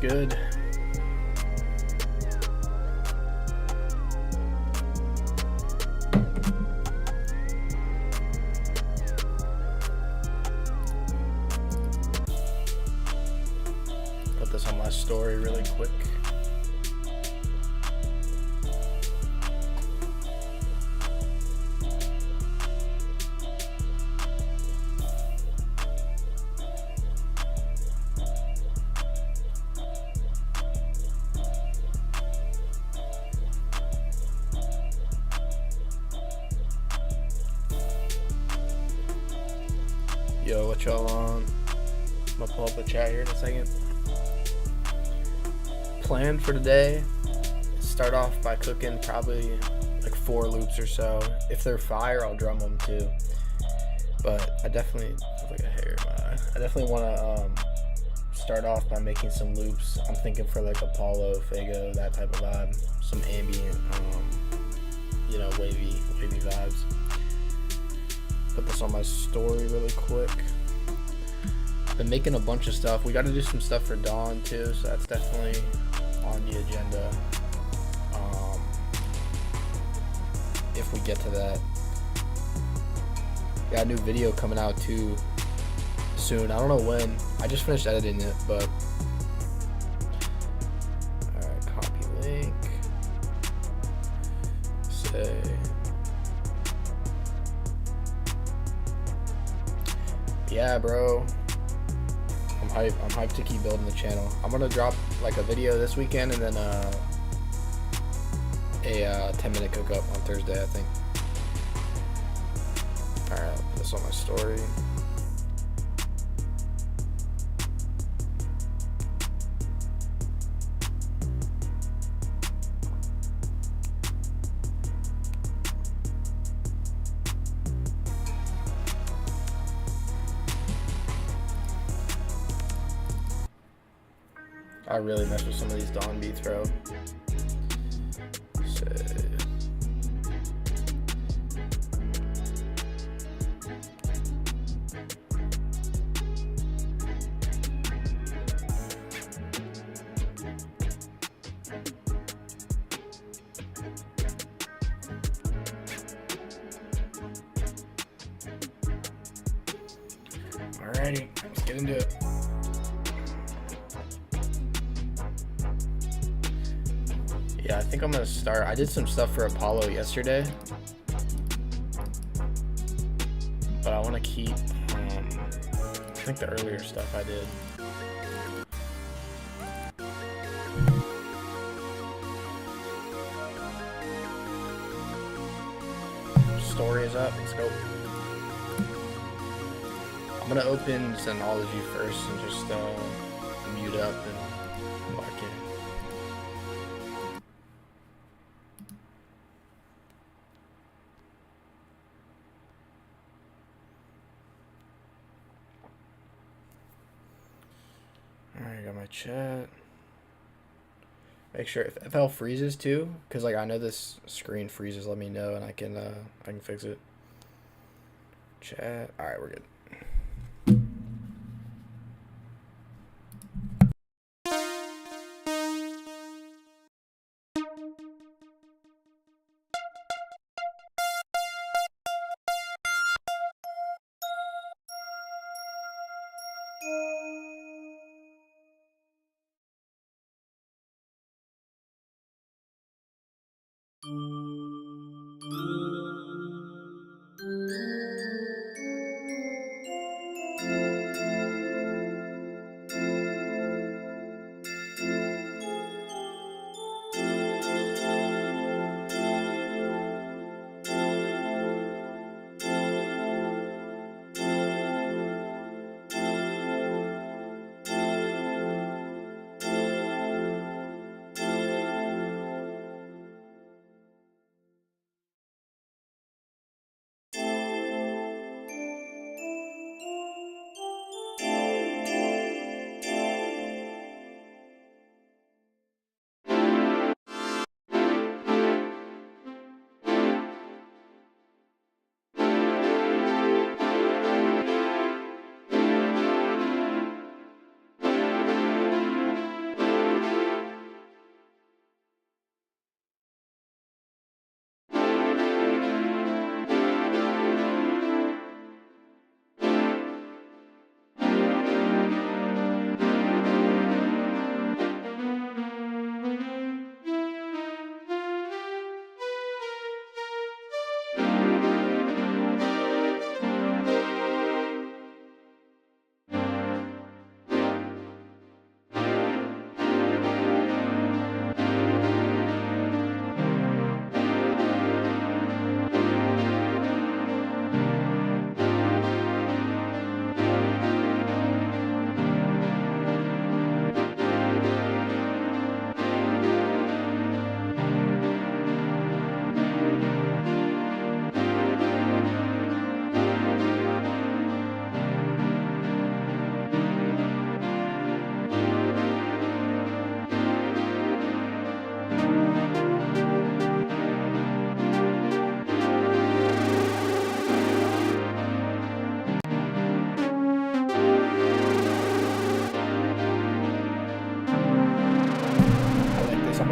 good? Put this on my story really quick. Yo, what y'all on? I'm gonna pull up the chat here in a second. Plan for today, start off by cooking probably like 4 loops or so. If they're fire, I'll drum them too. But I definitely have like a hair in my eye. I definitely want to start off by making some loops. I'm thinking for like Apollo, Fago, that type of vibe. Some ambient, wavy vibes. Put this on my story really quick. Been making a bunch of stuff. We got to do some stuff for Dawn too, so that's definitely on the agenda. If we get to that, got a new video coming out too soon. I don't know when. I just finished editing it, but all right. Copy link. Say. Yeah, bro. I'm hyped to keep building the channel. I'm gonna drop like a video this weekend and then a 10-minute cook up on Thursday, I think. Alright, I'll put this on my story. I really mess with some of these Dawn beats, bro. Alrighty, let's get into it. Yeah, I think I'm gonna start. I did some stuff for Apollo yesterday, but I want to keep I think the earlier stuff I did. Story is up. Let's go. I'm gonna open Synology first and just mute up and lock in. Alright, I got my chat. Make sure if FL freezes too, because like I know this screen freezes, let me know and I can fix it. Chat. Alright, we're good.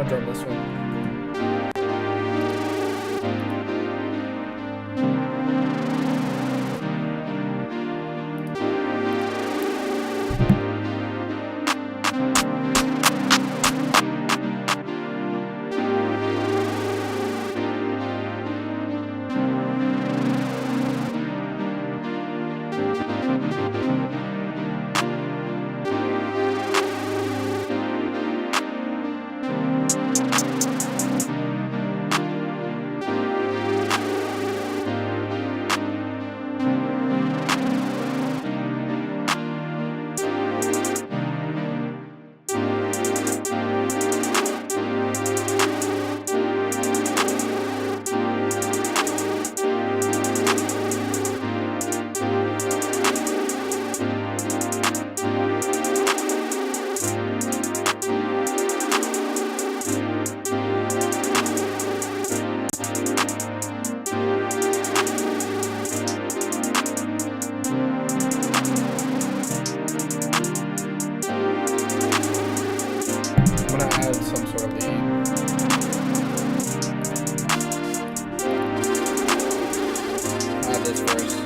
gonna drum this one. I'm gonna add some sort of lead. Add this first.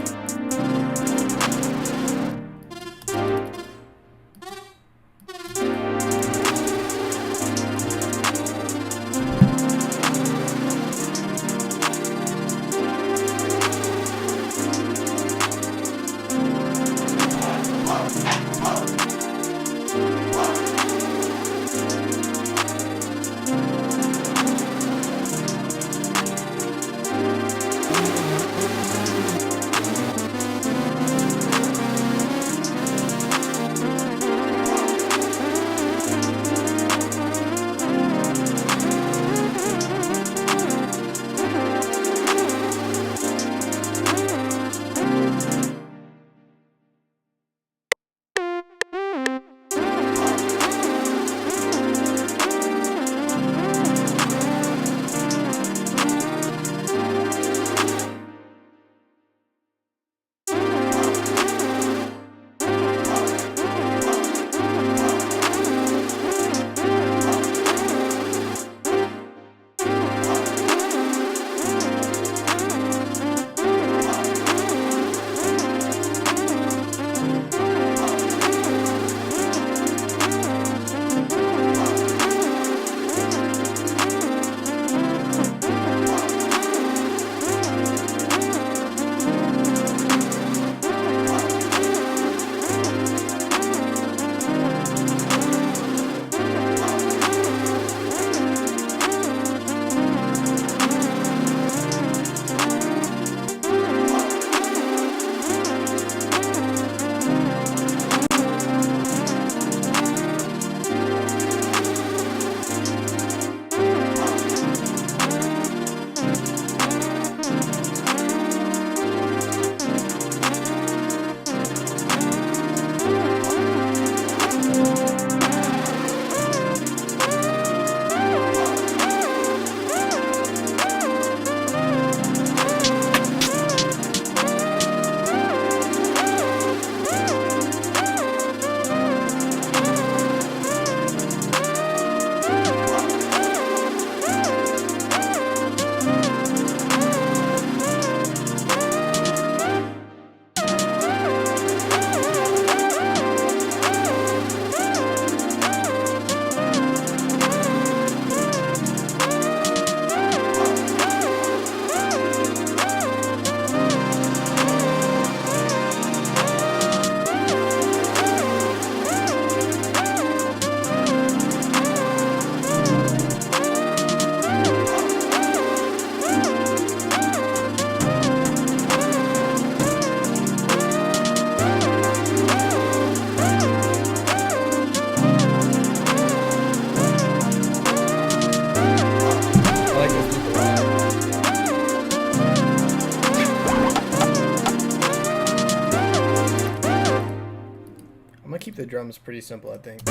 Keep the drums pretty simple, I think.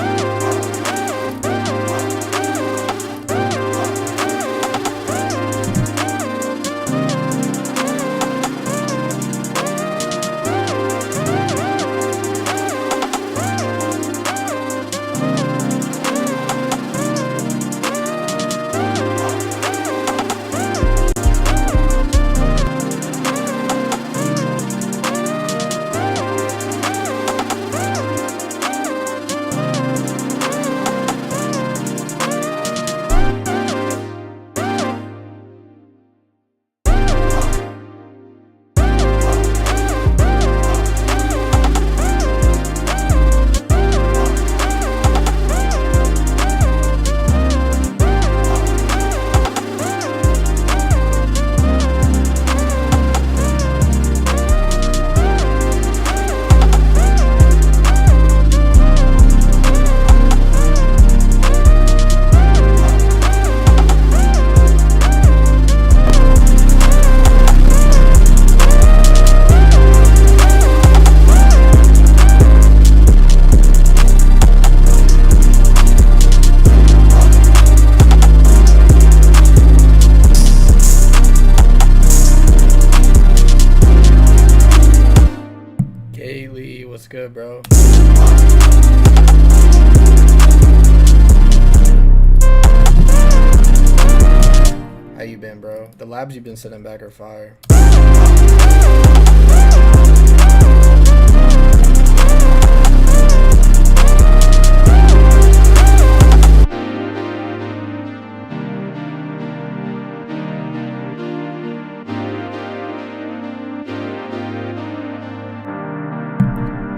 bro. How you been, bro? The labs you've been sending back are fire.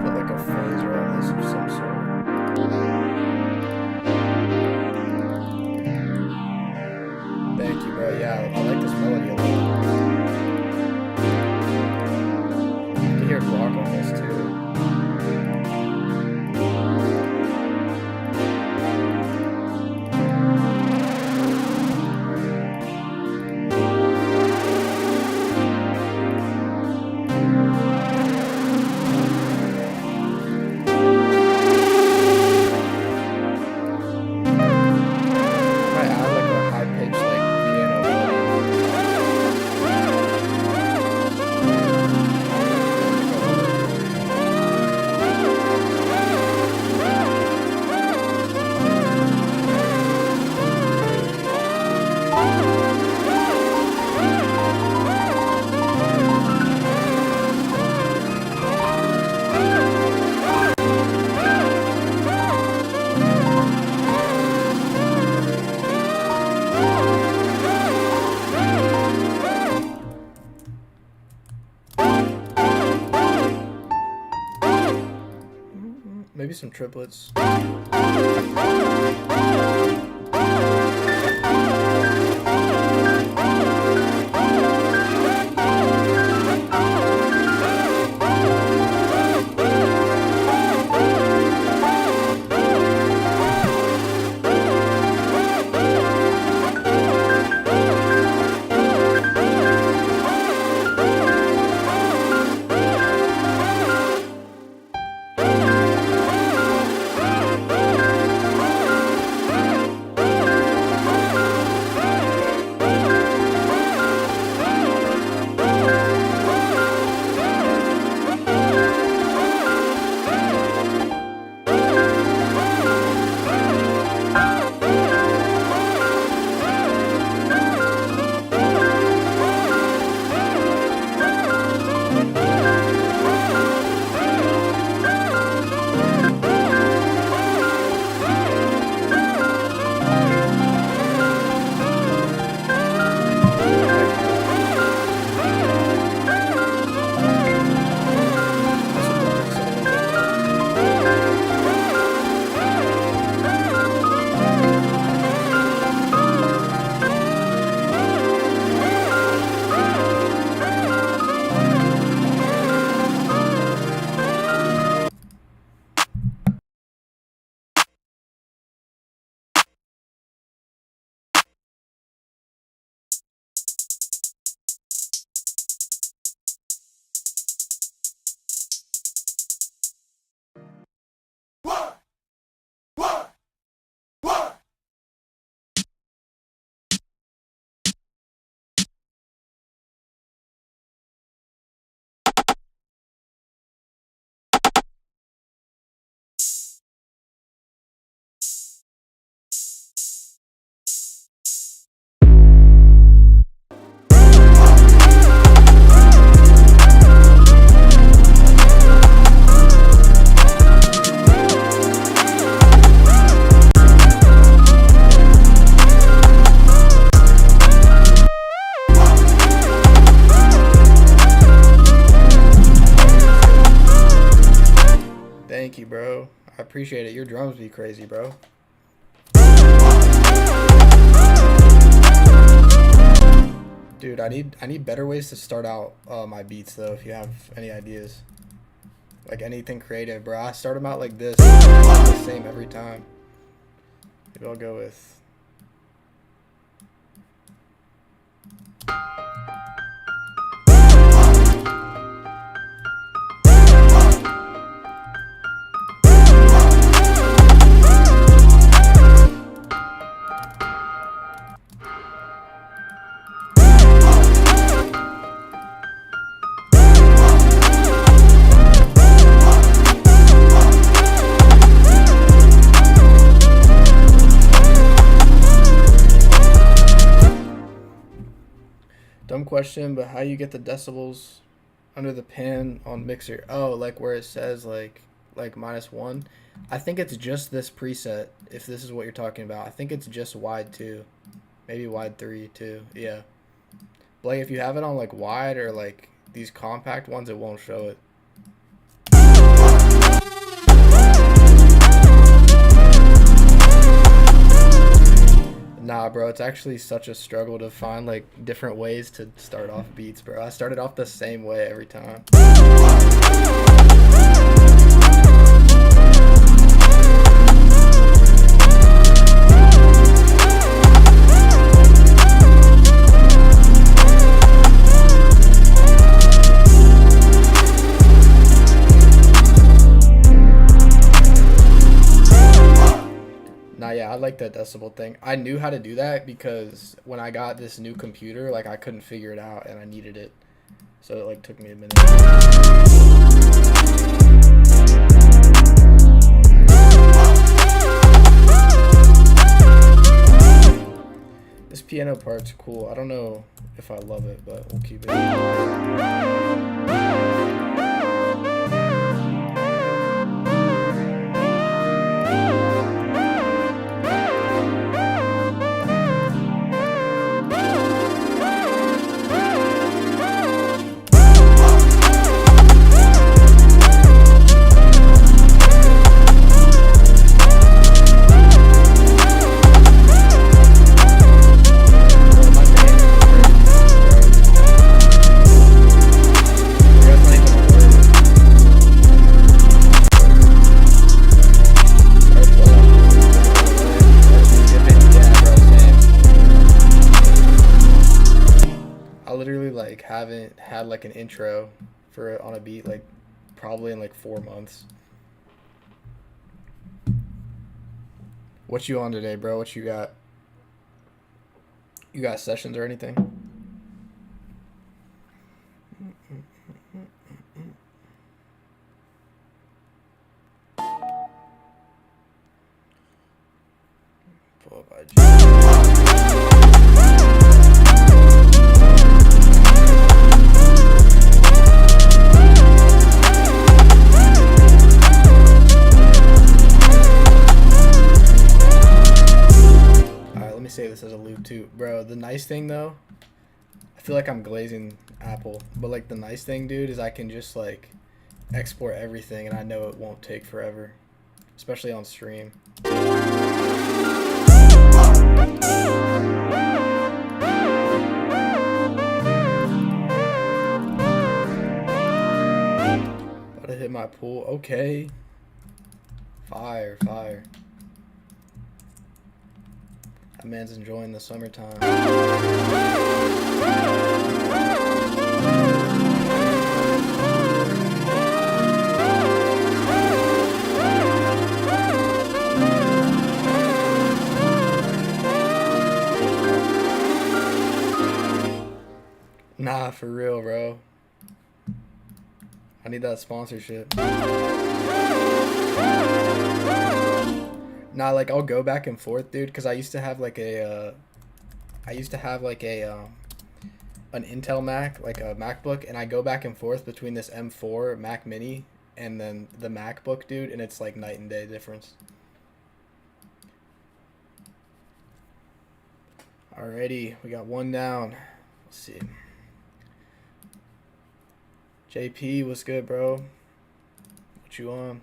Put like a phaser on this of some sort. Thank you, bro. Yeah, I like this melody a lot. You can hear Glock on this too. Might add like a high pitched like piano maybe some triplets. Thank you, bro. I appreciate it. Your drums be crazy, bro. Dude, I need better ways to start out my beats though. If you have any ideas, like anything creative, bro. I start them out like this, the same every time. Maybe I'll go with. question, but how you get the decibels under the pan on Mixer? Oh, like where it says like -1. I think it's just this preset. If this is what you're talking about, I think it's just wide 2, maybe wide 3 too. Yeah, Blake, if you have it on like wide or like these compact ones, it won't show it. Nah, bro, it's actually such a struggle to find like different ways to start off beats, bro. I started off the same way every time. Nah, yeah, I like that decibel thing. I knew how to do that because when I got this new computer, like I couldn't figure it out and I needed it. So it like took me a minute. This piano part's cool. I don't know if I love it, but we'll keep it. Like haven't had like an intro for it on a beat like probably in like 4 months. What you on today, bro? What you got? You got sessions or anything? Pull up IG. Say this as a loop too, bro. The nice thing though, I feel like I'm glazing Apple, but like the nice thing, dude, is I can just like export everything and I know it won't take forever, especially on stream. About to hit my pool. Okay, fire. That man's enjoying the summertime. Nah, for real, bro. I need that sponsorship. Nah, like I'll go back and forth, dude, because I used to have like an Intel Mac, like a MacBook, and I go back and forth between this M4 Mac Mini and then the MacBook, dude, and it's like night and day difference. Alrighty, we got one down. Let's see. JP, what's good, bro? What you on?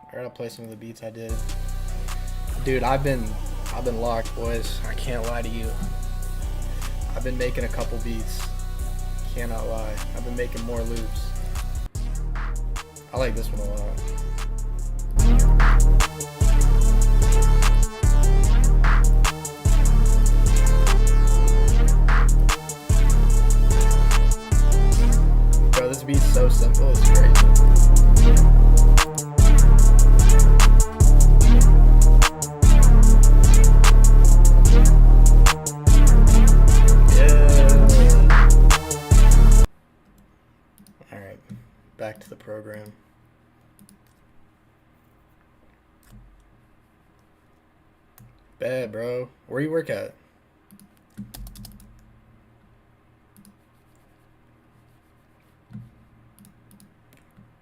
I gotta play some of the beats I did. Dude, I've been locked, boys. I can't lie to you. I've been making a couple beats. Cannot lie. I've been making more loops. I like this one a lot. Bro, this beat's so simple, it's crazy. Alright, back to the program. Bet, bro. Where you work at?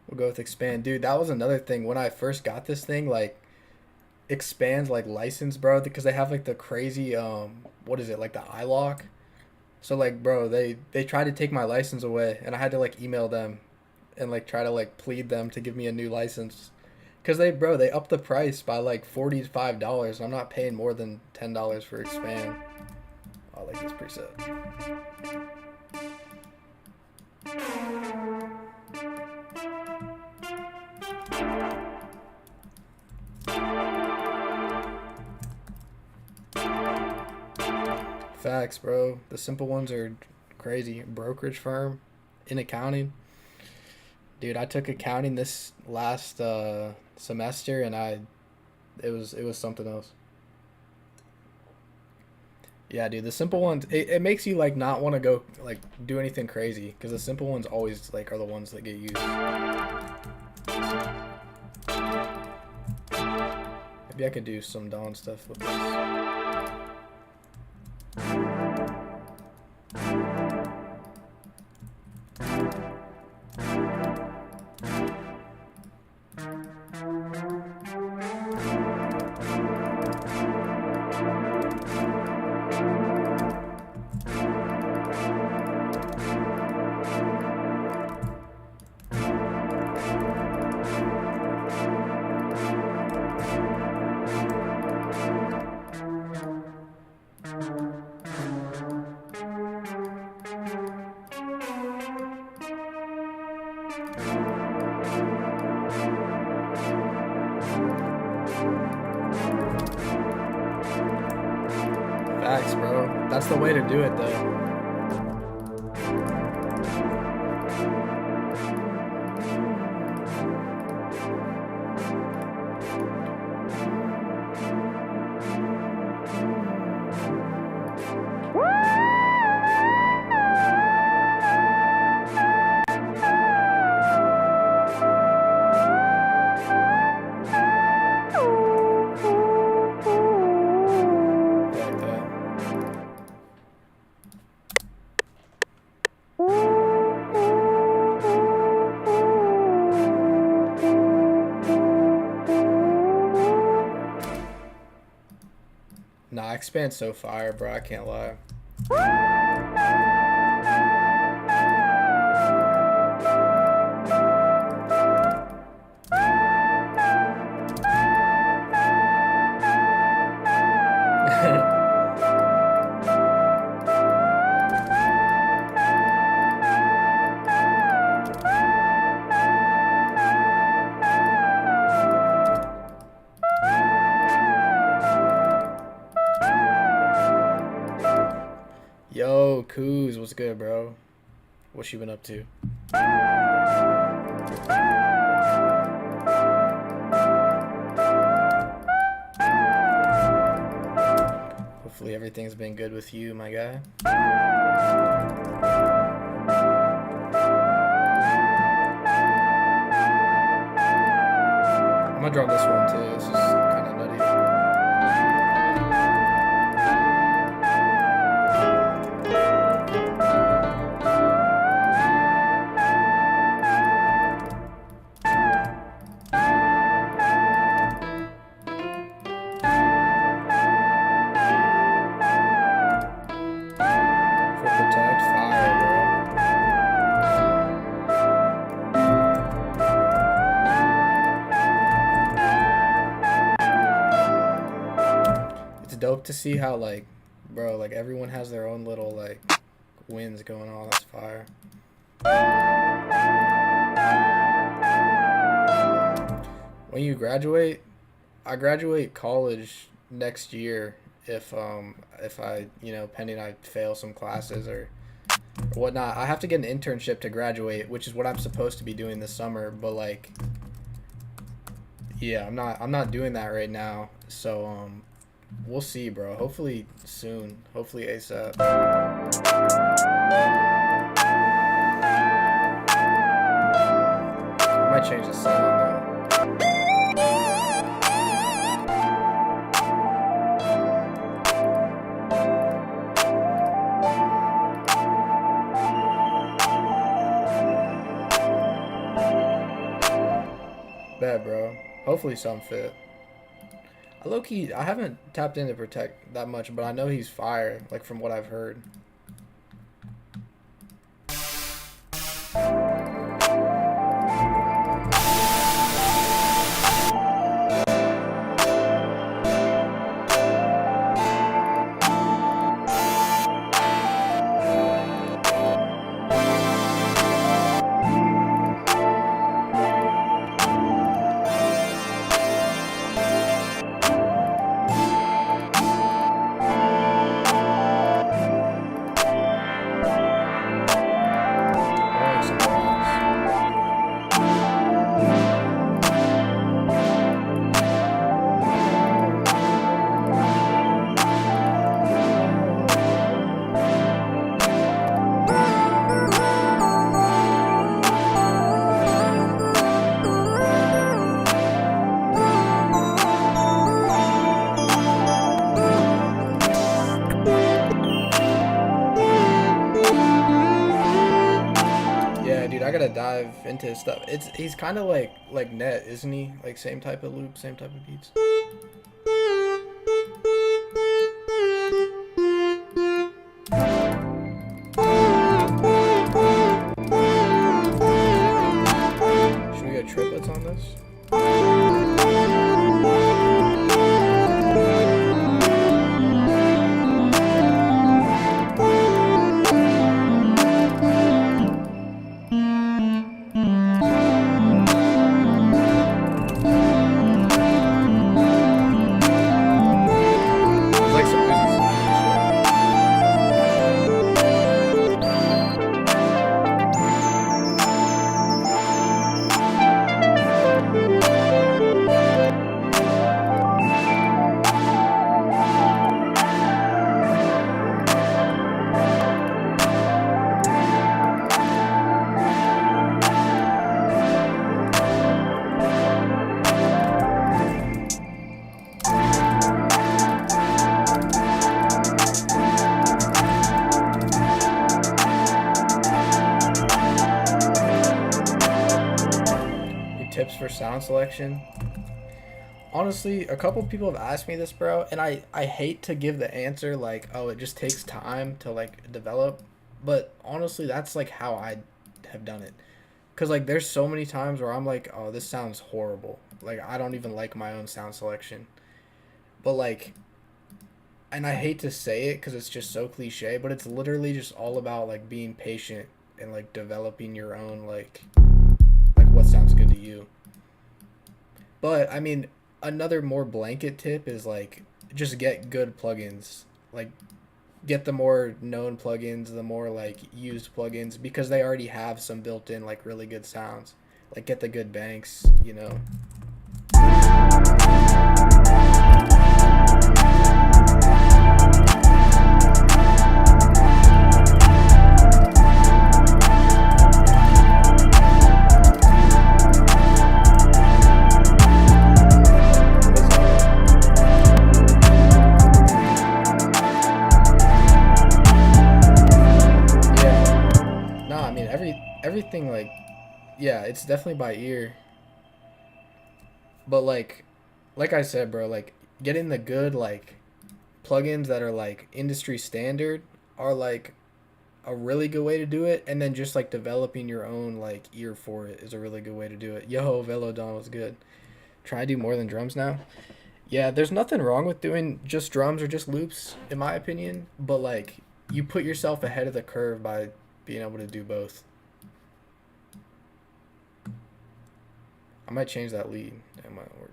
We'll go with expand. Dude, that was another thing. When I first got this thing, like, expands, like, license, bro, because they have, like, the crazy, what is it, like, the iLock? So, like, bro, they tried to take my license away, and I had to, like, email them and, like, try to, like, plead them to give me a new license. Because they upped the price by, like, $45, and I'm not paying more than $10 for expand. I like this preset. Facts, bro. The simple ones are crazy. Brokerage firm in accounting. Dude, I took accounting this last semester, and it was something else. Yeah, dude, the simple ones, it makes you like not want to go like do anything crazy because the simple ones always like are the ones that get used. Maybe I could do some Dawn stuff with this. Facts, bro. That's the way to do it, though. Like that. Nah, Expand's so fire, bro. I can't lie. Yo, Kuz, what's good, bro? What you been up to? Hopefully everything's been good with you, my guy. I'm gonna draw this one too. This is kind of nutty. For protect fire, bro. It's dope to see how like, bro, like everyone has their own little like wins going on. That's fire. When you graduate, I graduate college next year if I, you know, pending I fail some classes or whatnot. I have to get an internship to graduate, which is what I'm supposed to be doing this summer, but like yeah, I'm not doing that right now. So we'll see, bro. Hopefully soon. Hopefully ASAP. I might change the sound though. Hopefully some fit. Low-key, I haven't tapped into Protect that much, but I know he's fire, like from what I've heard. I gotta dive into his stuff. He's kind of like Net, isn't he? Like same type of loop, same type of beats. Should we go triplets on this? Tips for sound selection. Honestly, a couple people have asked me this, bro, and I hate to give the answer like, oh, it just takes time to like develop, but honestly, that's like how I have done it. Cause like there's so many times where I'm like, oh, this sounds horrible. Like I don't even like my own sound selection. But like, and I hate to say it because it's just so cliche, but it's literally just all about like being patient and like developing your own like what sounds good to you. But I mean, another more blanket tip is like just get good plugins. Like get the more known plugins, the more like used plugins, because they already have some built-in like really good sounds. Like get the good banks, you know. Everything like, yeah, it's definitely by ear. But like I said, bro, like getting the good like plugins that are like industry standard are like a really good way to do it, and then just like developing your own like ear for it is a really good way to do it. Yo, Velodon was good. Try to do more than drums now. Yeah, there's nothing wrong with doing just drums or just loops, in my opinion, but like you put yourself ahead of the curve by being able to do both. I might change that lead. That might work.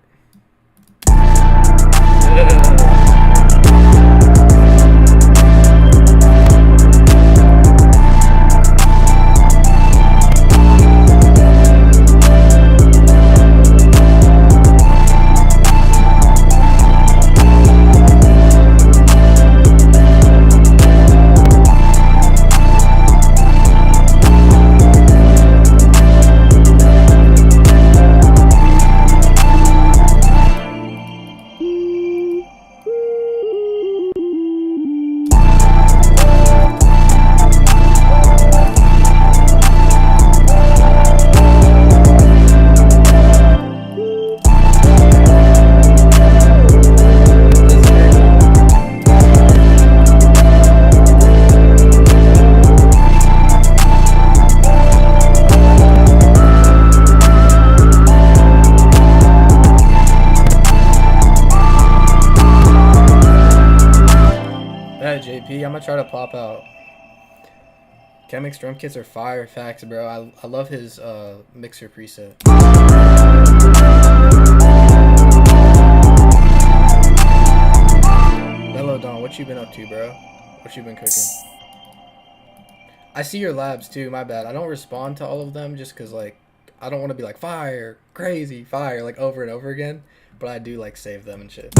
I'm gonna try to pop out. Chemix drum kits are fire. Facts, bro. I love his mixer preset. Mellow Don, what you been up to, bro? What you been cooking? I see your labs too, my bad. I don't respond to all of them just because, like, I don't want to be like, fire, crazy, fire, like, over and over again. But I do, like, save them and shit.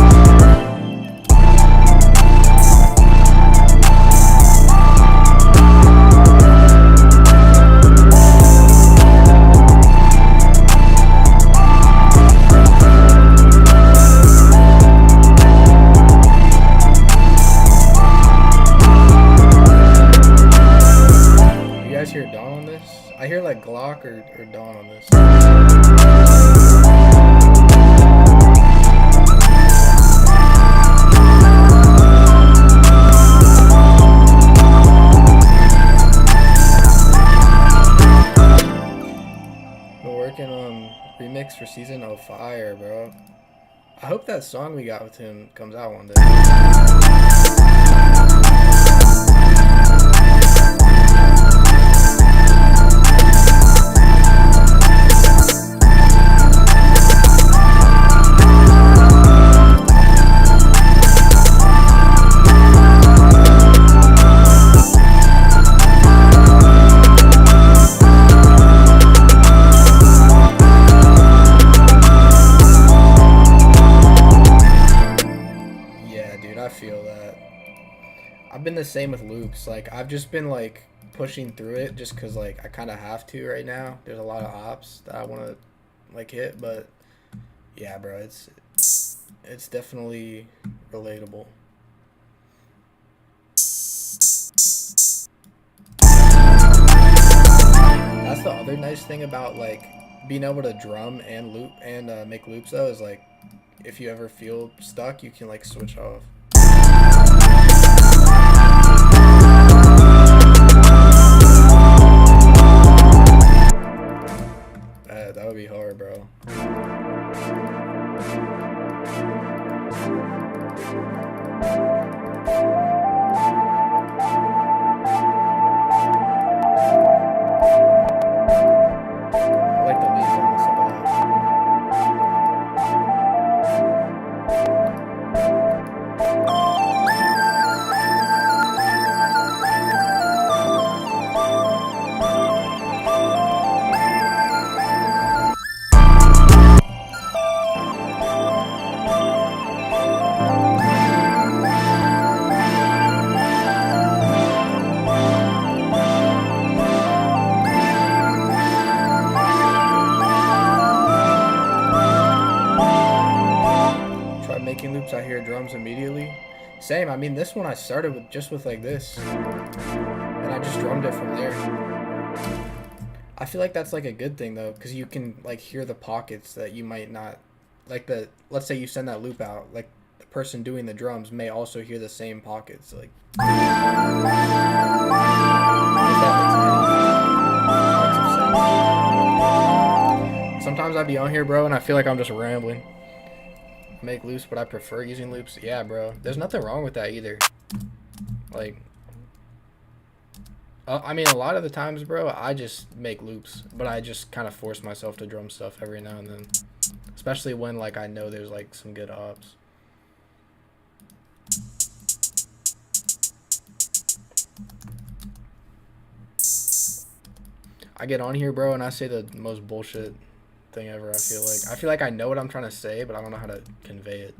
Hear Dawn on this? I hear like Glock or Dawn on this. Been working on remix for season 0 fire, bro. I hope that song we got with him comes out one day. I've been the same with loops. Like, I've just been like pushing through it just because like I kind of have to right now. There's a lot of ops that I want to like hit, but yeah, bro, it's definitely relatable. That's the other nice thing about like being able to drum and loop and make loops though, is like if you ever feel stuck, you can like switch off. That would be hard, bro. I like the leads on this a lot. Loops, I hear drums immediately. Same. I mean, this one I started with just with like this, and I just drummed it from there. I feel like that's like a good thing though, because you can like hear the pockets that you might not like. The let's say you send that loop out, like the person doing the drums may also hear the same pockets. Like, if that makes any sense. Sometimes I be on here, bro, and I feel like I'm just rambling. Make loops, but I prefer using loops. Yeah, bro, there's nothing wrong with that either. Like, I mean, a lot of the times, bro, I just make loops, but I just kind of force myself to drum stuff every now and then, especially when like I know there's like some good ops. I get on here, bro, and I say the most bullshit thing ever. I feel like I know what I'm trying to say, but I don't know how to convey it.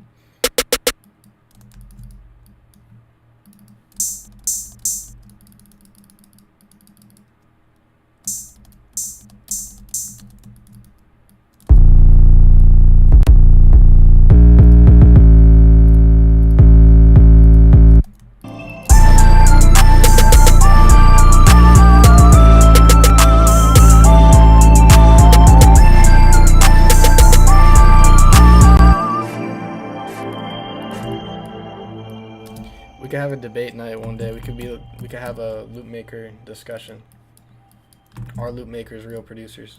We could have a debate night one day. We could have a loop maker discussion. Are loop makers real producers?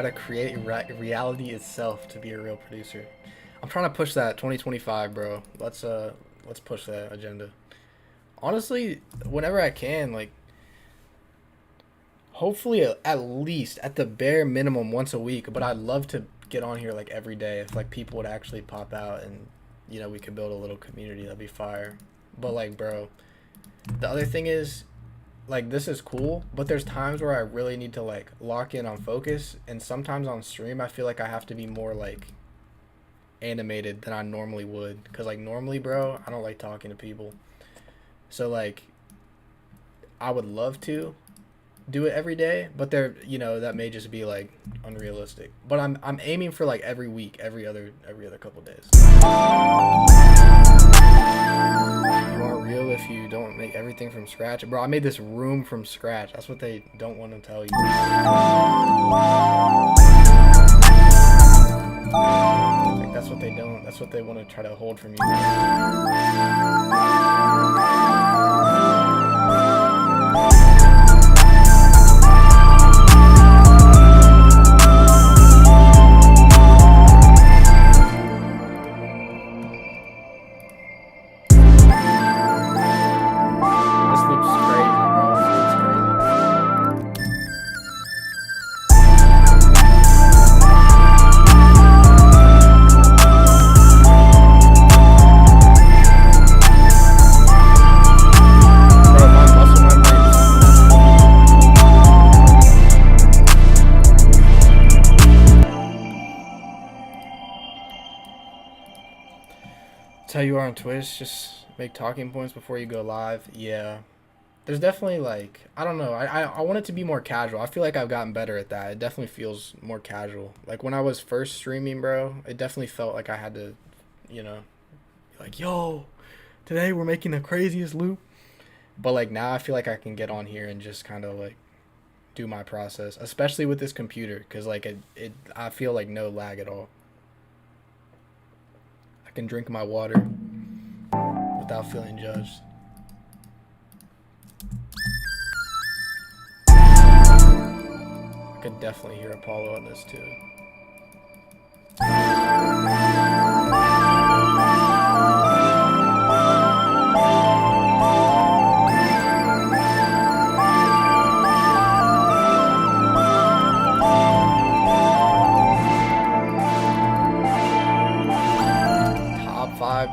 gotta create reality itself to be a real producer. I'm trying to push that 2025, bro. Let's push that agenda. Honestly, whenever I can, like, hopefully at least at the bare minimum once a week. But I'd love to get on here like every day if like people would actually pop out and we could build a little community. That'd be fire. But like, bro, the other thing is, like, this is cool, but there's times where I really need to like lock in on focus, and sometimes on stream I feel like I have to be more like animated than I normally would, because like normally, bro, I don't like talking to people. So like I would love to do it every day, but that may just be like unrealistic. But I'm aiming for like every week, every other couple days. You aren't real if you don't make everything from scratch. Bro, I made this room from scratch. That's what they don't want to tell you. Like, that's what they want to try to hold from you. How you are on Twitch, just make talking points before you go live. Yeah, there's definitely like, I don't know, I want it to be more casual. I feel like I've gotten better at that. It definitely feels more casual. Like when I was first streaming, bro, it definitely felt like I had to like, yo, today we're making the craziest loop. But like now I feel like I can get on here and just kind of like do my process, especially with this computer, because like I feel like no lag at all. I can drink my water without feeling judged. I could definitely hear Apollo on this too.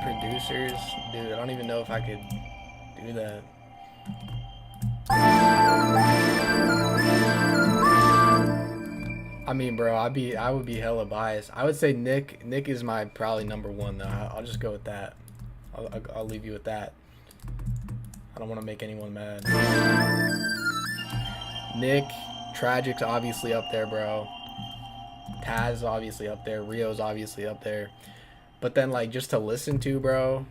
Producers, dude, I don't even know if I could do that. I mean, bro, I would be hella biased. I would say Nick is my probably number one though. I'll just go with that. I'll leave you with that. I don't want to make anyone mad. Nick, Tragic's obviously up there, bro. Taz is obviously up there. Rio's obviously up there. But then, like, just to listen to, bro,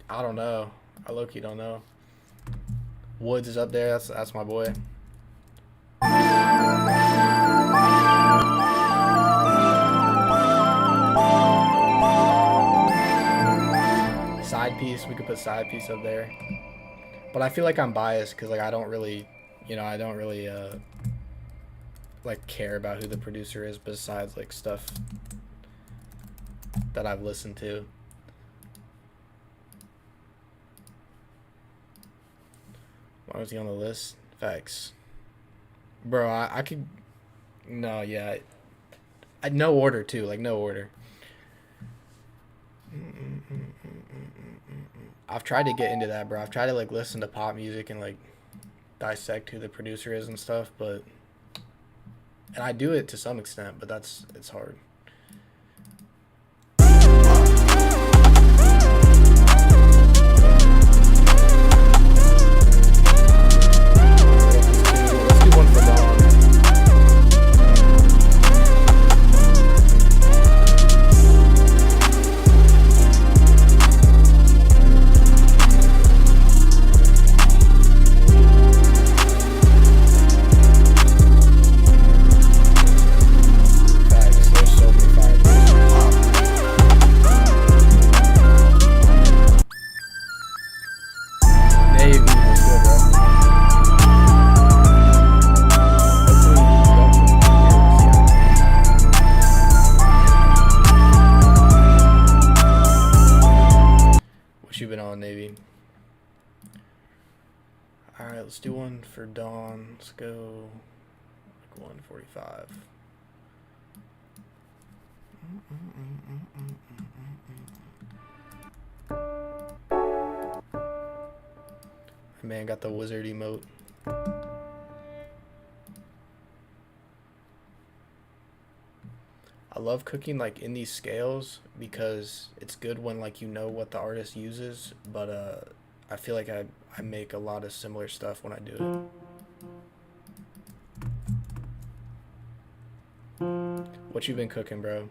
I don't know. I low-key don't know. Woods is up there. That's my boy. Side Piece. We could put Side Piece up there. But I feel like I'm biased because, like, I don't really, like, care about who the producer is besides, like, stuff that I've listened to. Why was he on the list? Facts. Bro, I could... No, yeah. No order, too. Like, no order. I've tried to get into that, bro. I've tried to, like, listen to pop music and, like, dissect who the producer is and stuff, but... And I do it to some extent, but it's hard. There's so Alright, let's do one for Dawn. Let's go like 145. Man, got the wizard emote. I love cooking like in these scales because it's good when like you know what the artist uses, but I feel like I make a lot of similar stuff when I do it. What you been cooking, bro?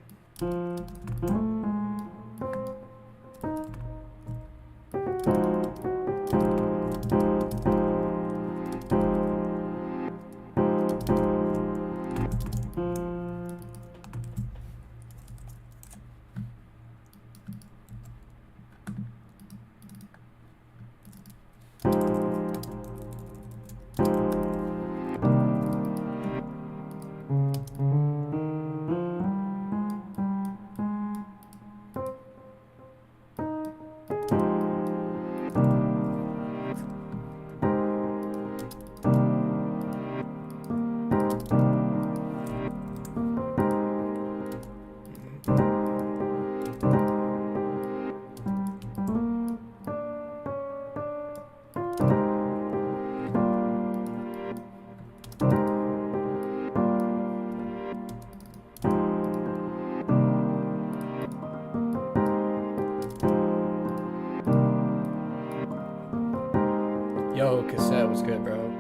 Yo, cassette was good, bro.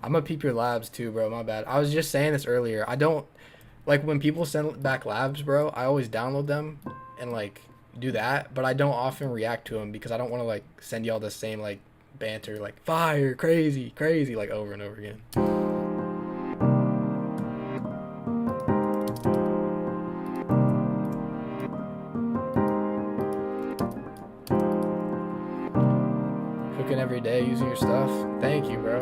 I'm gonna peep your labs too, bro. My bad. I was just saying this earlier. I don't like when people send back labs, bro. I always download them and like do that, but I don't often react to them because I don't want to like send y'all the same like banter, like fire, crazy, crazy, like over and over again. Cooking every day using your stuff. Thank you, bro.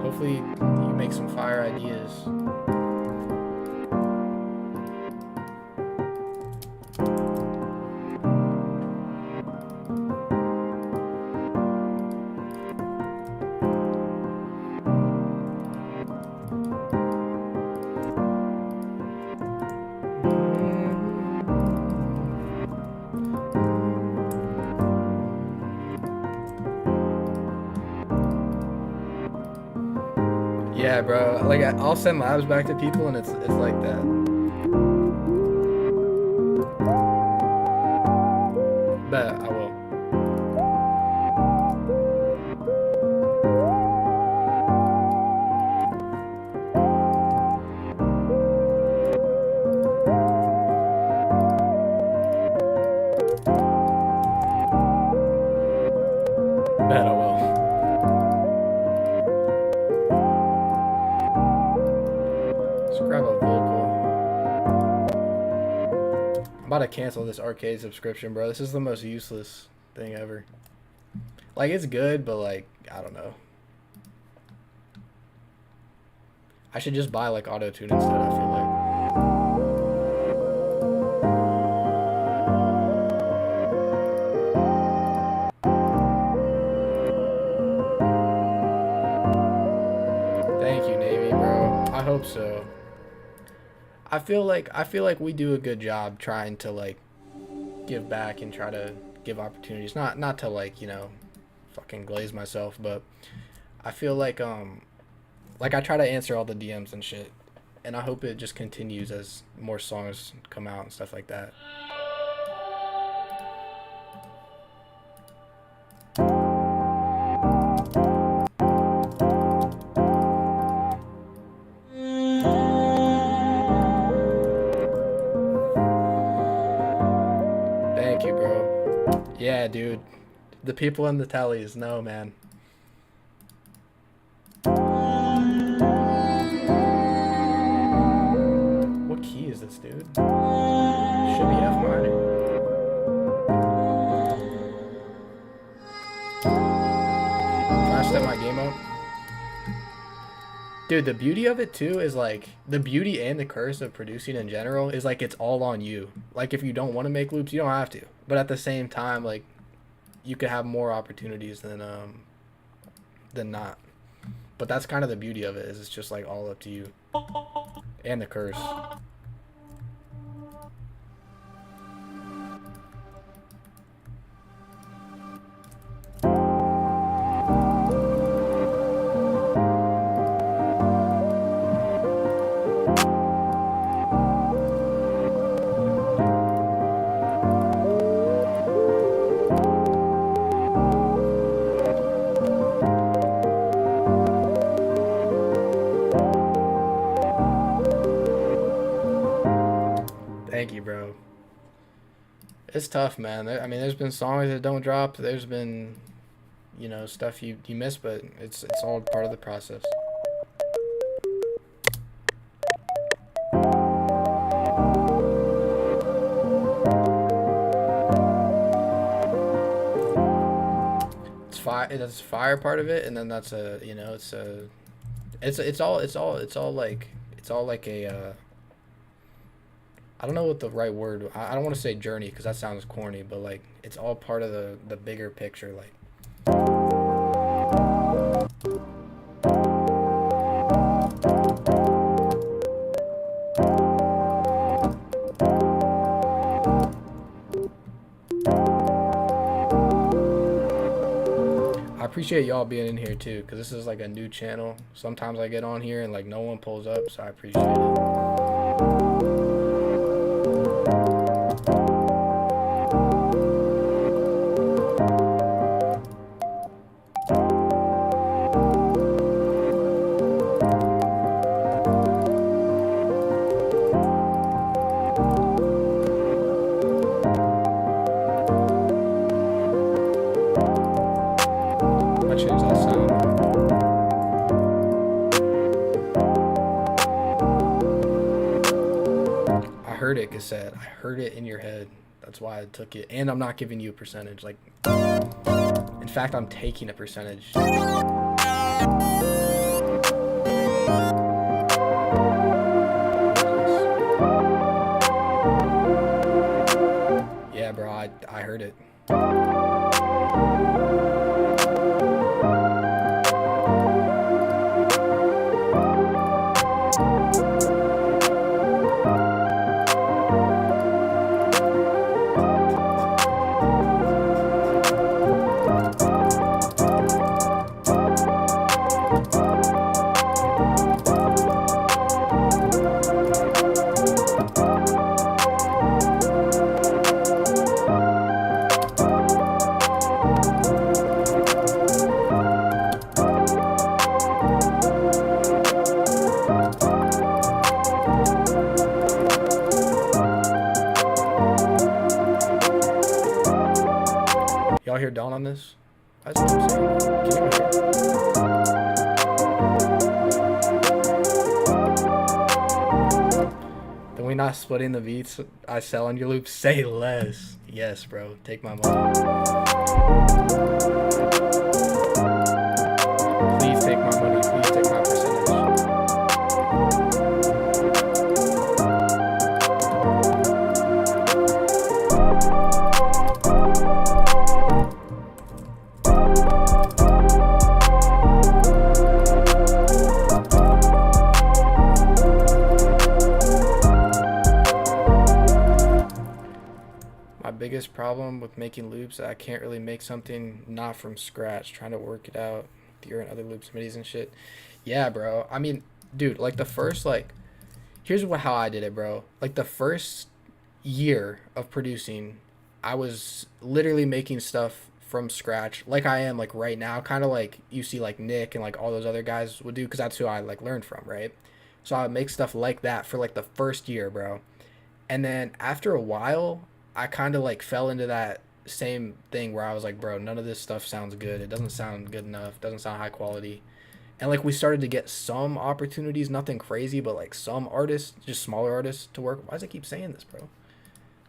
Hopefully you make some fire ideas. Yeah, bro. Like I'll send labs back to people, and it's like that. Bet I will. Bet I will. Grab a vocal. I'm about to cancel this arcade subscription, bro. This is the most useless thing ever. Like, it's good, but like, I don't know. I should just buy like auto-tune instead, I feel like. Thank you, Navy, bro. I hope so. I feel like we do a good job trying to like give back and try to give opportunities. Not to like, you know, fucking glaze myself, but I feel like I try to answer all the DMs and shit. And I hope it just continues as more songs come out and stuff like that. Thank you, bro. Yeah, dude. The people in the tallies know, man. What key is this, dude? Should be F minor. Flashed up my game up. Dude, the beauty of it too is like the beauty and the curse of producing in general is like it's all on you. Like if you don't want to make loops, you don't have to. But at the same time, like you could have more opportunities than not. But that's kind of the beauty of it, is it's just like all up to you. And the curse. Thank you, bro. It's tough, man. I mean, there's been songs that don't drop. There's been, stuff you miss, but it's all part of the process. It's fire. That's fire part of it, and then that's it's all like a. I don't know what the right word. I don't want to say journey because that sounds corny, but like it's all part of the bigger picture. Like. I appreciate y'all being in here too, because this is like a new channel. Sometimes I get on here and like no one pulls up, so I appreciate it. I change that sound. I heard it, Cassette. I heard it in your head. That's why I took it. And I'm not giving you a percentage. Like, in fact, I'm taking a percentage. Yeah, bro, I heard it. Y'all hear Dawn on this? That's what I'm saying. Can you hear? Then we not splitting the beats I sell on your loop? Say less. Yes, bro. Take my money. Please take my money. Please take my percentage. My biggest problem with making loops, I can't really make something not from scratch, trying to work it out with your and other loops, midis and shit. Yeah, bro. I mean, dude, like the first, here's how I did it, bro. Like the first year of producing, I was literally making stuff from scratch, like I am like right now, kind of like you see like Nick and like all those other guys would do, because that's who I like learned from, right? So I would make stuff like that for like the first year, bro. And then after a while, I kind of like fell into that same thing where I was like, bro, none of this stuff sounds good. It doesn't sound good enough. Doesn't sound high quality. And like we started to get some opportunities, nothing crazy, but like some artists, just smaller artists to work. Why does I keep saying this, bro?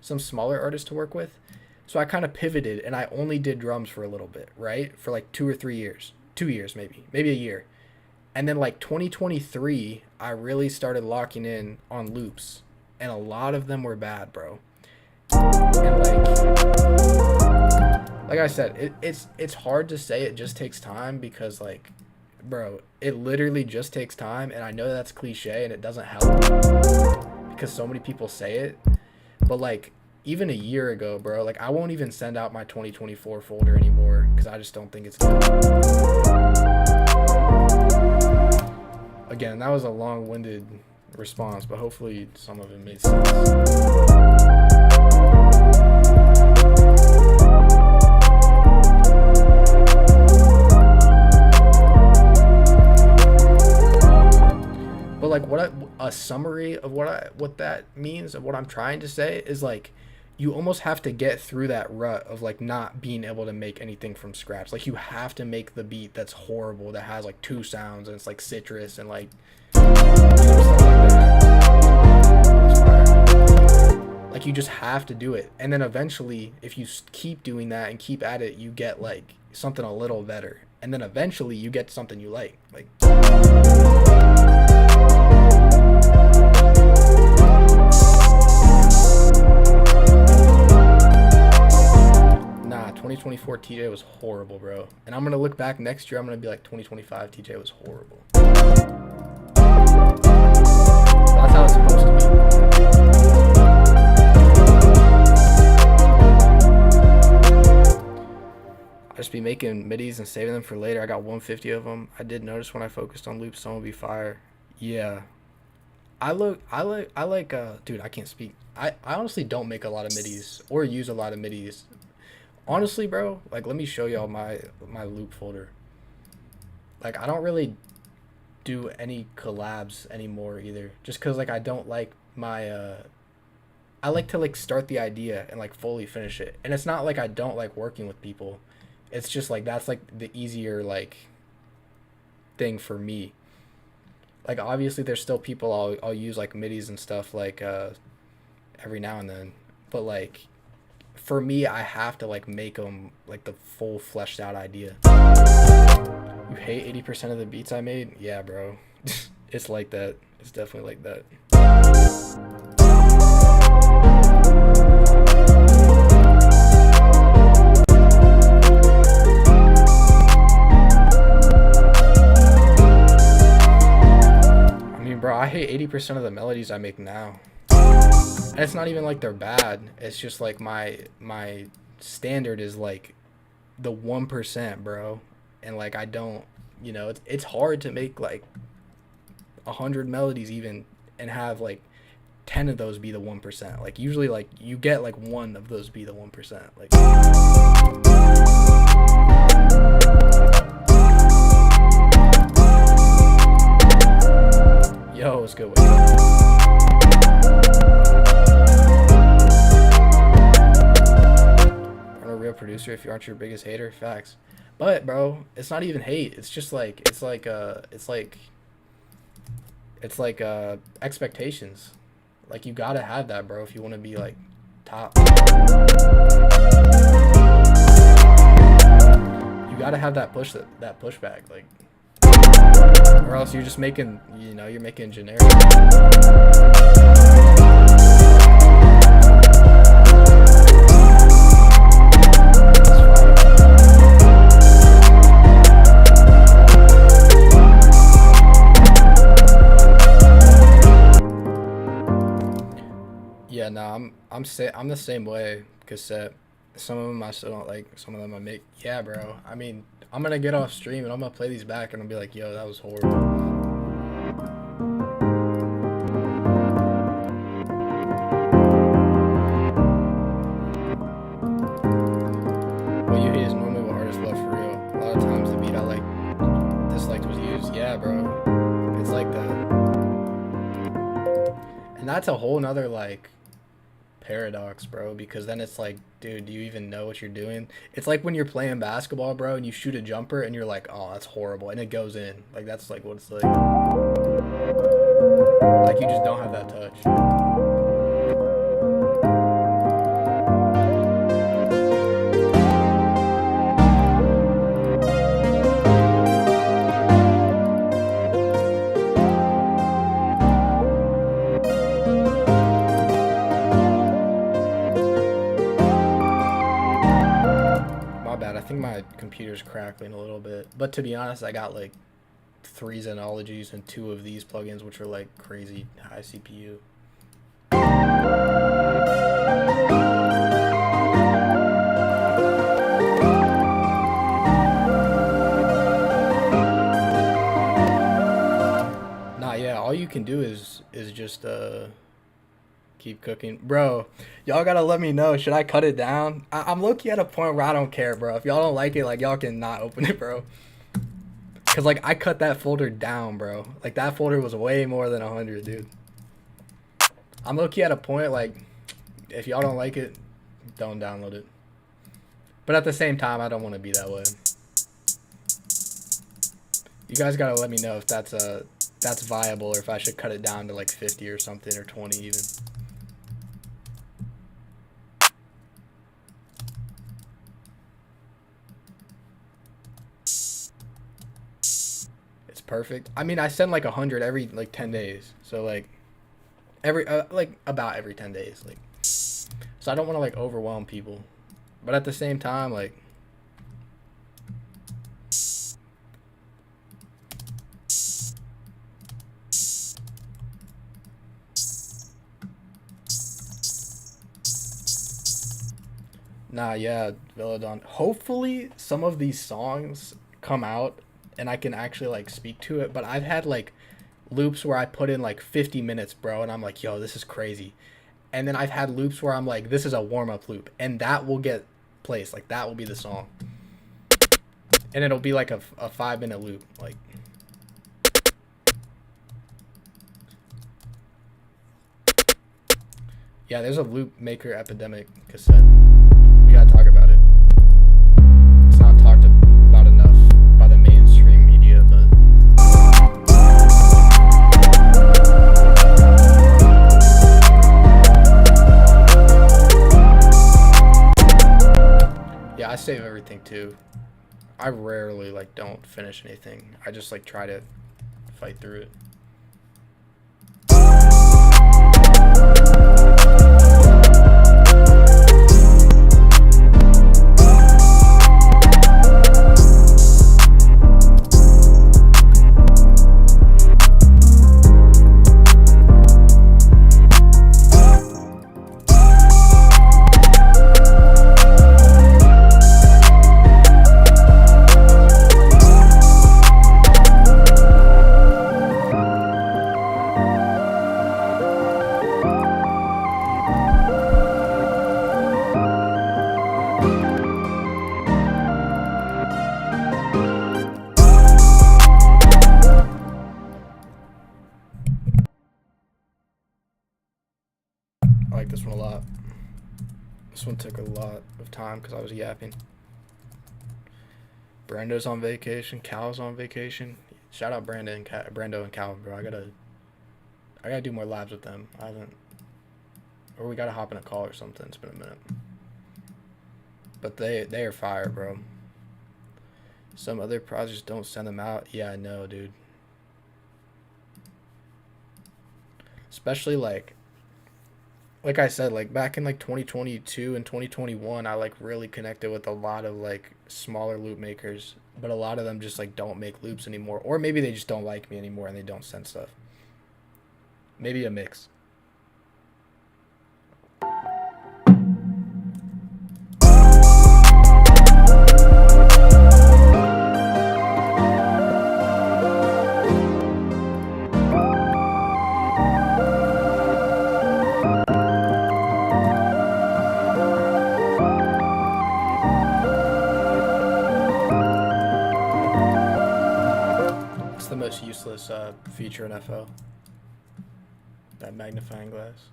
Some smaller artists to work with. So I kind of pivoted and I only did drums for a little bit, right? For like 2 or 3 years. 2 years maybe a year. And then like 2023, I really started locking in on loops. And a lot of them were bad, bro. And like I said, it's hard to say. It just takes time because like, bro, it literally just takes time, and I know that's cliche and it doesn't help because so many people say it, but like even a year ago, bro, like I won't even send out my 2024 folder anymore because I just don't think it's good. Again, that was a long-winded response, but hopefully some of it made sense. But like a summary of what that means, of what I'm trying to say is like you almost have to get through that rut of like not being able to make anything from scratch. Like you have to make the beat that's horrible, that has like 2 sounds and it's like citrus and like, you know, stuff like that. Like you just have to do it, and then eventually if you keep doing that and keep at it, you get like something a little better, and then eventually you get something you like. Nah, 2024 TJ was horrible, bro. And I'm gonna look back next year, I'm gonna be like 2025 TJ was horrible. That's how it's supposed to be. I just be making midis and saving them for later. I got 150 of them. I did notice when I focused on loops, some would be fire. Yeah. Dude, I can't speak. I honestly don't make a lot of midis or use a lot of midis. Honestly, bro, like let me show y'all my loop folder. Like I don't really do any collabs anymore either, just cuz like I don't like my I like to like start the idea and like fully finish it. And it's not like I don't like working with people. It's just like that's like the easier like thing for me. Like obviously there's still people I'll use like midis and stuff like every now and then, but like for me I have to like make them like the full fleshed out idea. You hate 80% of the beats I made? Yeah, bro. It's like that. It's definitely like that. Bro, I hate 80% of the melodies I make now. And it's not even like they're bad. It's just like my standard is like the 1%, bro. And like I don't, you know, it's hard to make like 100 melodies even and have like 10 of those be the 1%. Like usually like you get like 1 of those be the 1%. Like yo, what's good with you? I'm a real producer if you aren't your biggest hater. Facts. But bro, it's not even hate. It's just like it's like expectations. Like you gotta have that, bro, if you want to be like top. You gotta have that pushback, like. Or else you're just making, you know, you're making generic. Yeah, no, I'm the same way. Cassette. Some of them I still don't like. Some of them I make. Yeah, bro. I mean, I'm gonna get off stream and I'm gonna play these back and I'll be like, yo, that was horrible. What you hate is normally what artists love for real. A lot of times the beat I like disliked was used. Yeah, bro. It's like that. And that's a whole nother like paradox, bro, because then it's like, dude, do you even know what you're doing? It's like when you're playing basketball, bro, and you shoot a jumper and you're like, oh, that's horrible, and it goes in. Like that's like what it's like you just don't have that touch. My my bad. I think my computer's crackling a little bit. But to be honest, I got like 3 Xenologies and 2 of these plugins, which are like crazy high CPU. Nah, yeah, all you can do is just keep cooking. Bro, y'all gotta let me know. Should I cut it down? I'm low-key at a point where I don't care, bro. If y'all don't like it, like, y'all can not open it, bro. Because, like, I cut that folder down, bro. Like, that folder was way more than 100, dude. I'm low-key at a point, like, if y'all don't like it, don't download it. But at the same time, I don't want to be that way. You guys gotta let me know if that's viable, or if I should cut it down to, like, 50 or something, or 20 even. Perfect. I mean, I send like 100 every like 10 days. So like about every 10 days. Like, so I don't want to like overwhelm people, but at the same time, like, nah, yeah, Villadon. Hopefully some of these songs come out and I can actually like speak to it, but I've had like loops where I put in like 50 minutes, bro, and I'm like, yo, this is crazy. And then I've had loops where I'm like, this is a warm-up loop, and that will get placed. Like, that will be the song. And it'll be like a 5-minute loop. Like, yeah, there's a loop maker epidemic cassette. We gotta talk about it. It's not talked about enough by the mainstream media, but yeah, I save everything too. I rarely like don't finish anything. I just like try to fight through it. I like this one a lot. This one took a lot of time because I was yapping. Brando's on vacation. Cal's on vacation. Shout out Brando and Cal, bro. I gotta do more lives with them. I haven't, or we gotta hop in a call or something. It's been a minute. But they are fire, bro. Some other projects don't send them out. Yeah, I know, dude. Especially like I said, like back in like 2022 and 2021, I like really connected with a lot of like smaller loop makers, but a lot of them just like don't make loops anymore, or maybe they just don't like me anymore and they don't send stuff. Maybe a mix. Most useless feature in FL. That magnifying glass.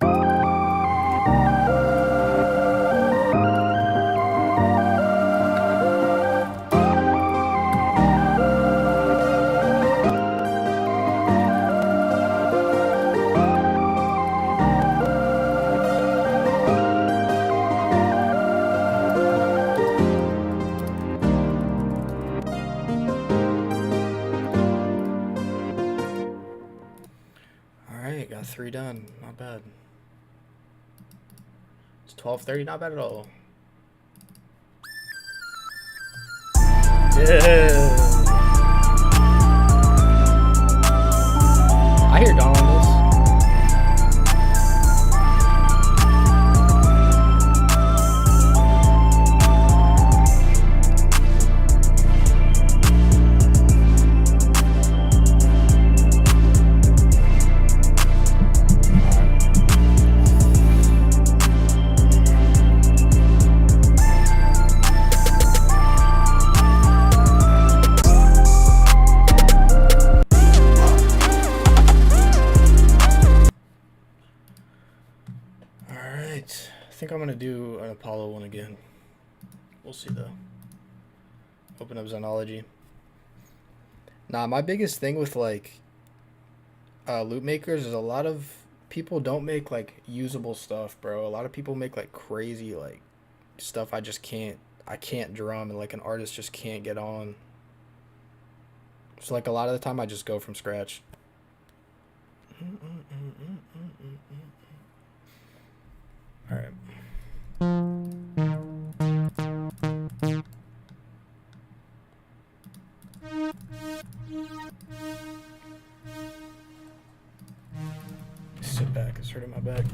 Got 3 done. Not bad. It's 12:30. Not bad at all. Yeah. I hear Don on this. Alright. I think I'm gonna do an Apollo one again. We'll see though. Open up Xenology. Nah, my biggest thing with like loot makers is a lot of people don't make like usable stuff, bro. A lot of people make like crazy like stuff I can't drum, and like an artist just can't get on. So like a lot of the time I just go from scratch. All right. Sit back, it's hurting my back.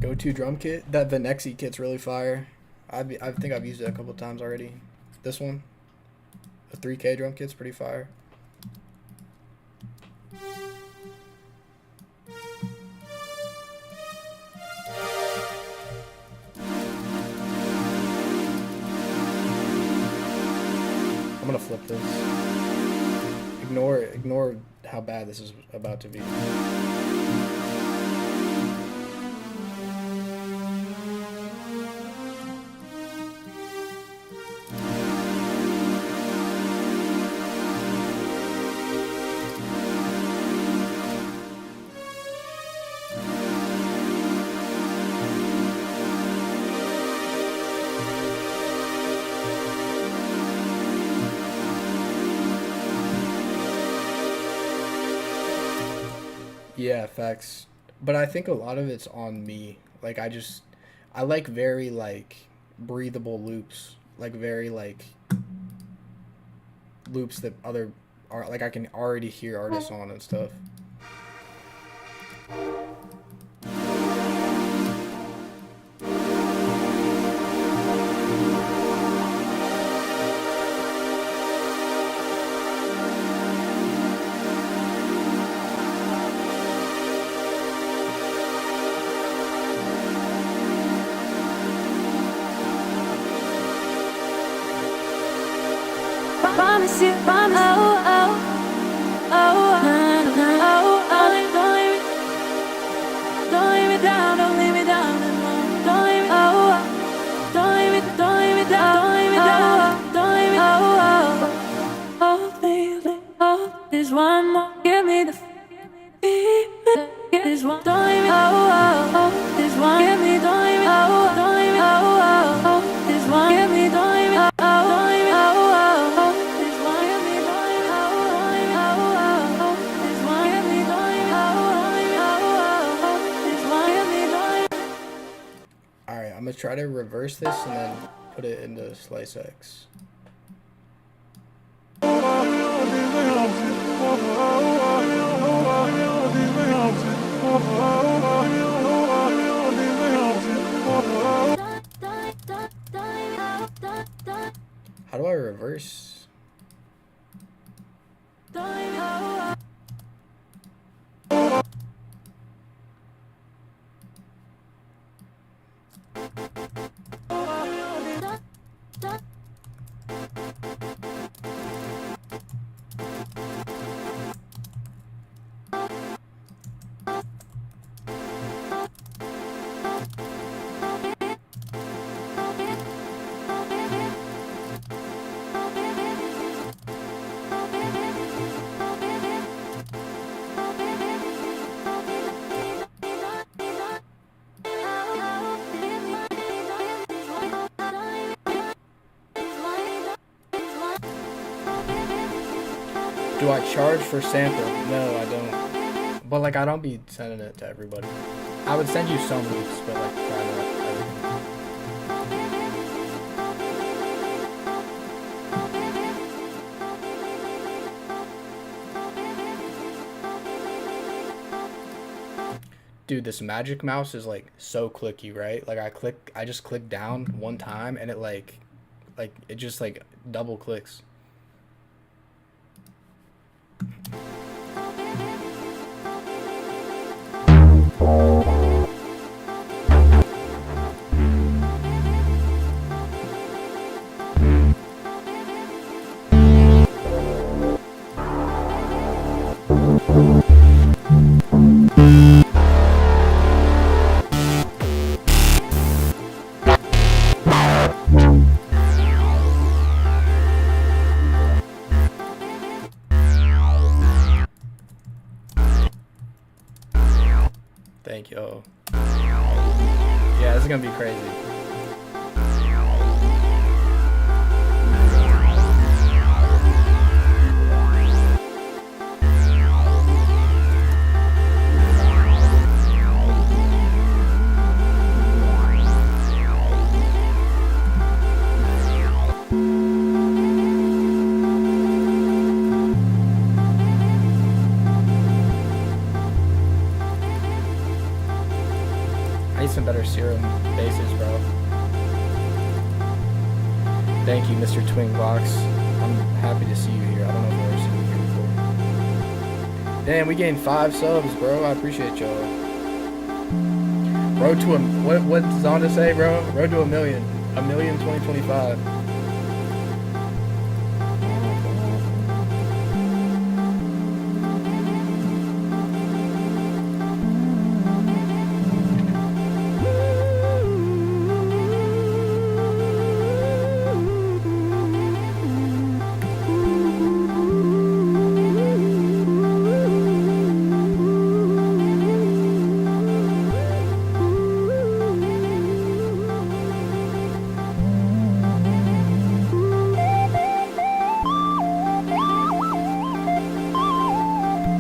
Go-to drum kit. That Venexi kit's really fire. I think I've used it a couple times already. This one, the 3K drum kit's pretty fire. I'm gonna flip this. Ignore how bad this is about to be. Yeah, facts. But I think a lot of it's on me. Like I like very like breathable loops. Like very like loops that other are like I can already hear artists on and stuff. Promise you, promise. Oh, oh, oh, don't leave me down, don't leave me down, don't leave me, oh, don't leave me down, don't leave me down, don't leave me, oh, baby, oh, there's one more, give me the feeling, there's one, don't leave me, oh, there's one, give me, don't leave me, oh, don't leave me, oh, there's one, give me, don't leave me, oh, don't leave me, oh, there's one, give me, don't leave me, oh, there's one, give me, don't leave me, oh, there's one, give me, don't leave me. Alright, I'm gonna try to reverse this and then put it into Slice X. How do I reverse? Do I charge for sample? No, I don't. But like I don't be sending it to everybody. I would send you some loops, but like probably not everything. dude, this Magic Mouse is like so clicky, right? Like I just click down one time and it like it just like double clicks. Thank you. Yeah, this is gonna be crazy. I need some better serum bases, bro. Thank you, Mr. Twingbox. I'm happy to see you here. I don't know if I've ever seen you here before. Damn, we gained 5 subs, bro. I appreciate y'all. Road to a what Zonda say, bro? Road to a million 2025.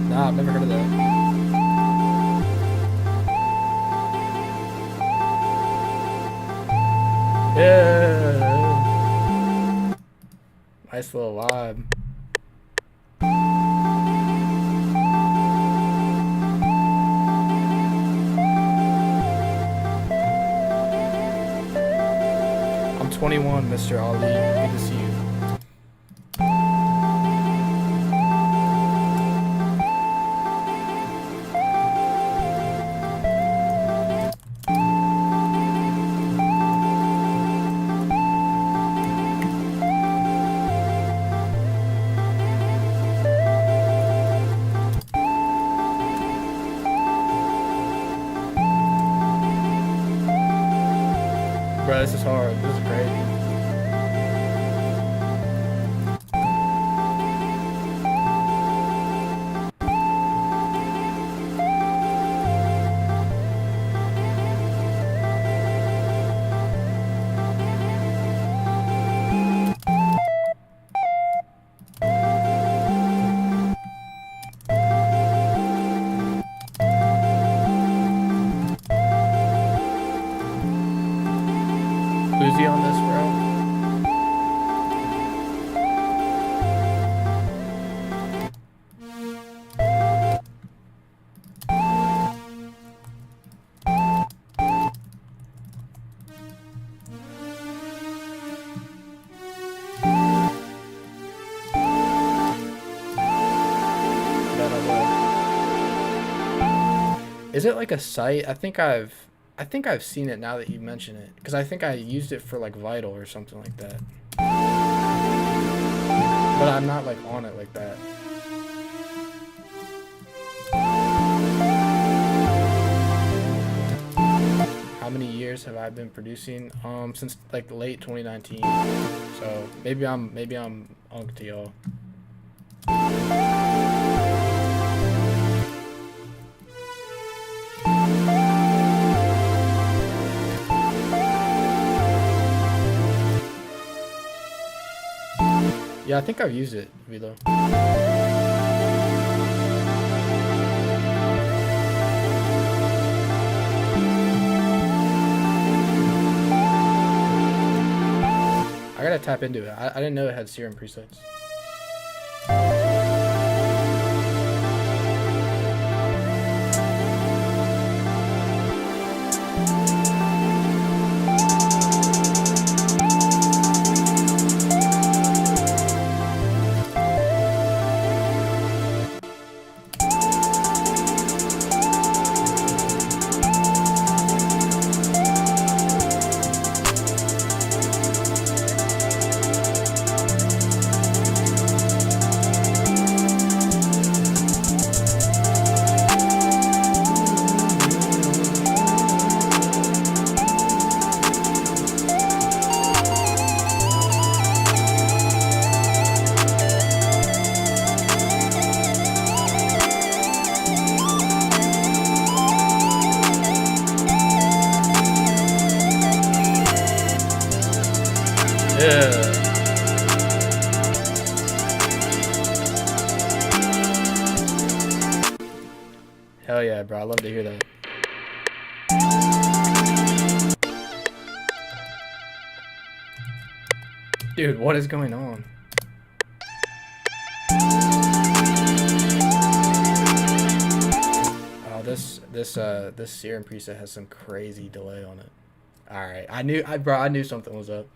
Nah, I've never heard of that. Yeah. Nice little vibe. I'm 21, Mr. Ali. Good to see you. Bro, this is hard. This is crazy. Who's he on this, bro? Is it like a site? I think I've seen it now that you mention it, because I think I used it for like Vital or something like that. But I'm not like on it like that. How many years have I been producing? Since like late 2019. So maybe I'm unk to y'all. Yeah, I think I've used it, Velo. I gotta tap into it. I didn't know it had serum presets. Hell yeah, bro. I love to hear that. Dude, what is going on? Oh, this Serum preset has some crazy delay on it. All right, I knew something was up.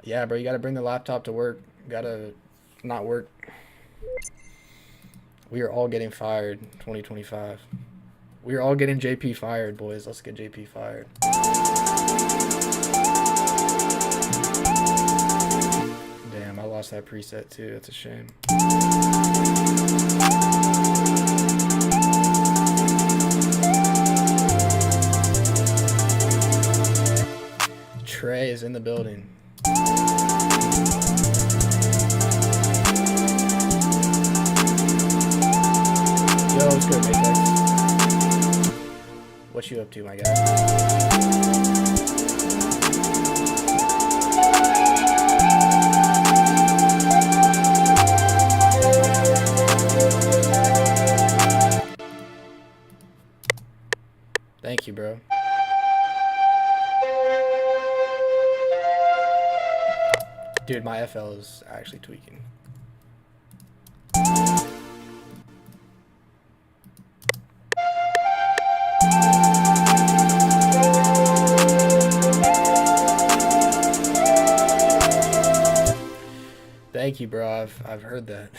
Yeah, bro, you gotta bring the laptop to work. Gotta not work. We are all getting fired 2025. We are all getting JP fired, boys. Let's get JP fired. Damn, I lost that preset too. That's a shame. Trey is in the building. Yo, what's good, Matex? What you up to, my guy? Thank you, bro. Dude, my FL is actually tweaking. Thank you, bro. I've heard that.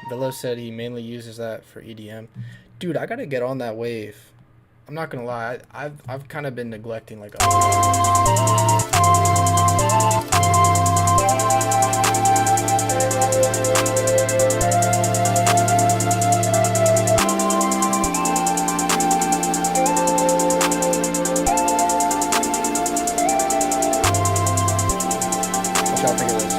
Velo said he mainly uses that for EDM. Dude, I gotta get on that wave. I'm not gonna lie. I've kind of been neglecting like. What y'all think of this?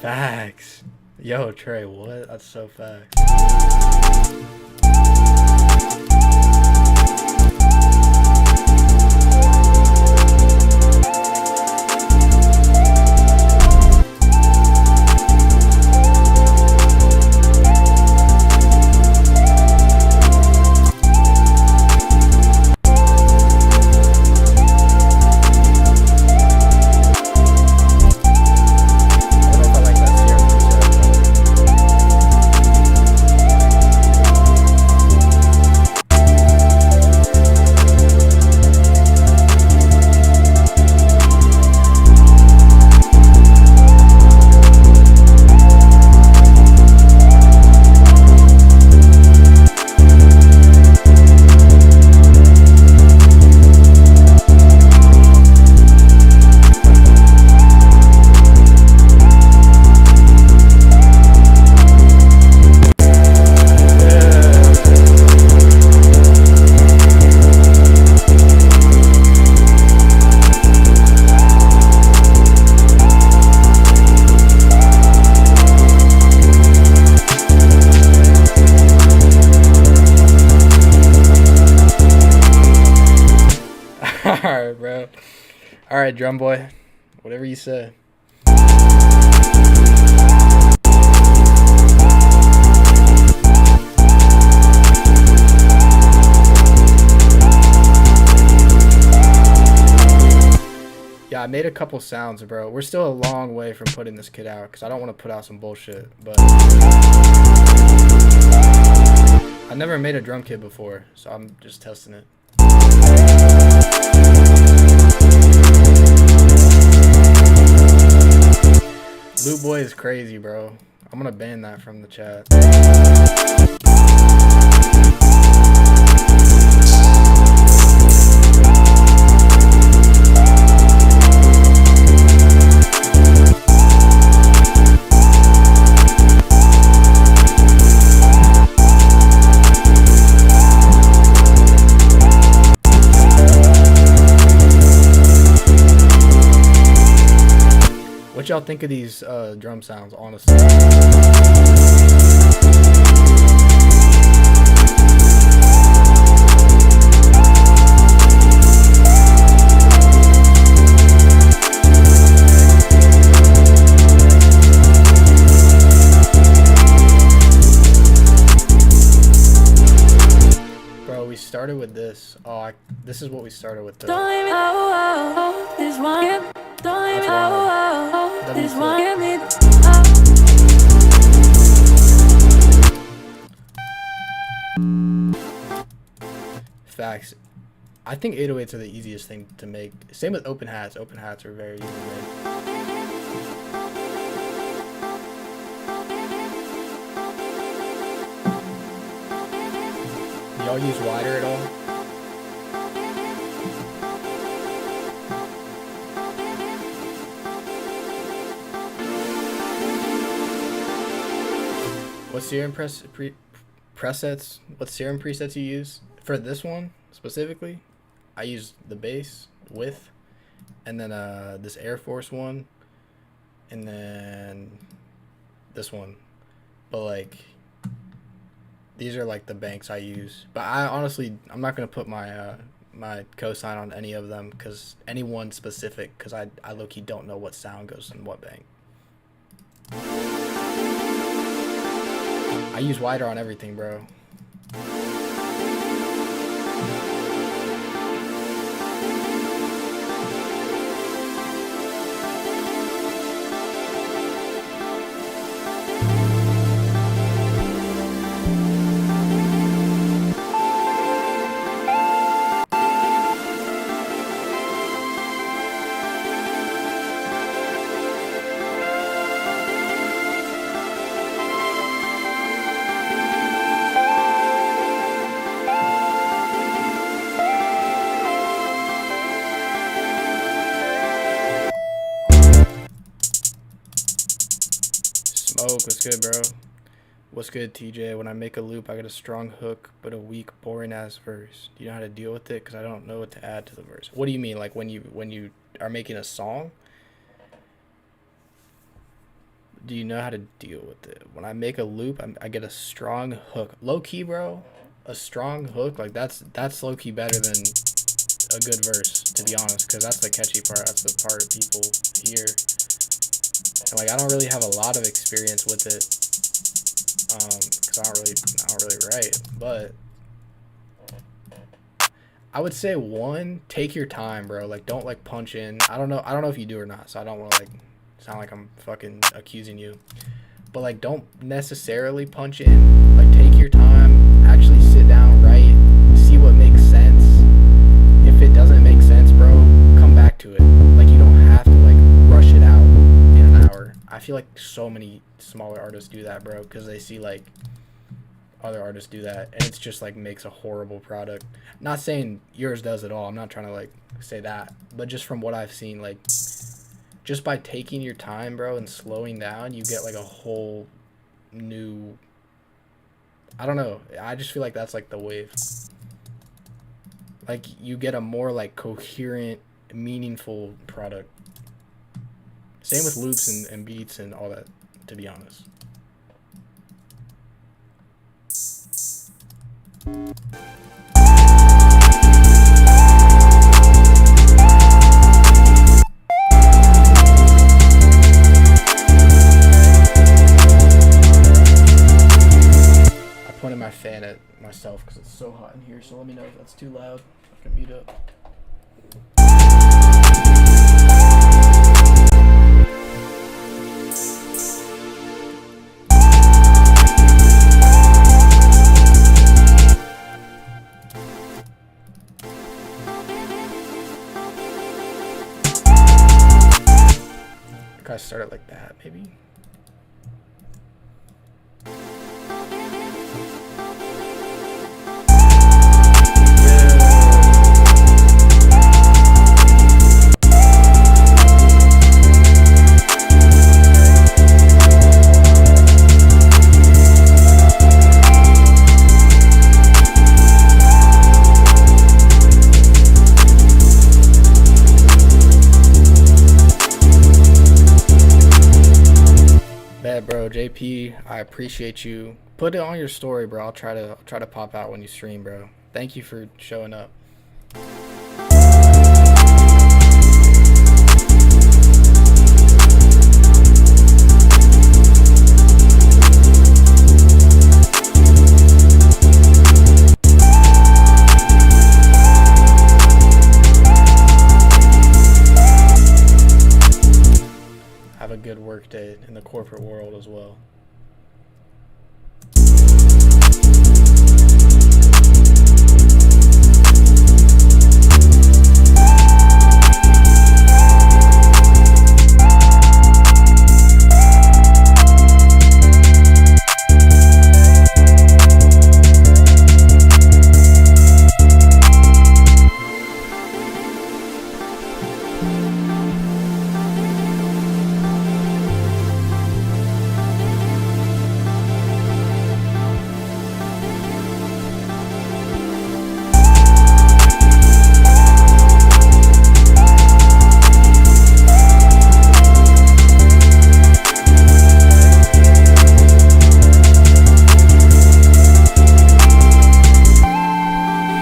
Facts. Yo, Trey, what? That's so facts. Alright, bro. Alright, drum boy. Whatever you say. Yeah, I made a couple sounds, bro. We're still a long way from putting this kit out because I don't want to put out some bullshit. But I never made a drum kit before, so I'm just testing it. Loot Boy is crazy, bro. I'm gonna ban that from the chat. y'all think of these drum sounds, honestly? Bro, we started with this. Oh, this is what we started with. This one. This one. Facts. I think 808s are the easiest thing to make. Same with open hats. Open hats are very easy to make. Y'all use wider at all? What serum presets? What serum presets you use for this one specifically? I use the bass with, and then this Air Force one, and then this one. But like, these are like the banks I use. But I honestly, I'm not gonna put my my cosign on any of them, because any one specific, because I low-key don't know what sound goes in what bank. I use wider on everything, bro. What's good, bro? What's good, TJ? When I make a loop, I get a strong hook, but a weak, boring-ass verse. Do you know how to deal with it? Because I don't know what to add to the verse. What do you mean? Like when you are making a song? Do you know how to deal with it? When I make a loop, I get a strong hook. Low-key, bro. A strong hook, like that's low-key better than a good verse, to be honest. Because that's the catchy part. That's the part people hear. And like, I don't really have a lot of experience with it, because I don't really write. But I would say, one, take your time, bro. Like, don't like punch in. I don't know if you do or not, so I don't want to like sound like I'm fucking accusing you. But like, don't necessarily punch in. Like, take your time, actually sit down, write, see what makes sense. If it doesn't make sense, bro, come back to it. Like, you don't have to like rush it out in an hour. I feel like so many smaller artists do that, bro, because they see like other artists do that, and it's just like makes a horrible product. Not saying yours does at all. I'm not trying to like say that, but just from what I've seen, like, just by taking your time, bro, and slowing down, you get like a whole new, I don't know, I just feel like that's like the wave. Like, you get a more like coherent, meaningful product. Same with loops and beats and all that, to be honest. I pointed my fan at myself because it's so hot in here, so let me know if that's too loud. I can mute up. I start it like that, maybe. Jay. I appreciate you. Put it on your story, bro. I'll try to pop out when you stream, bro. Thank you for showing up. Have a good work day in the corporate world as well.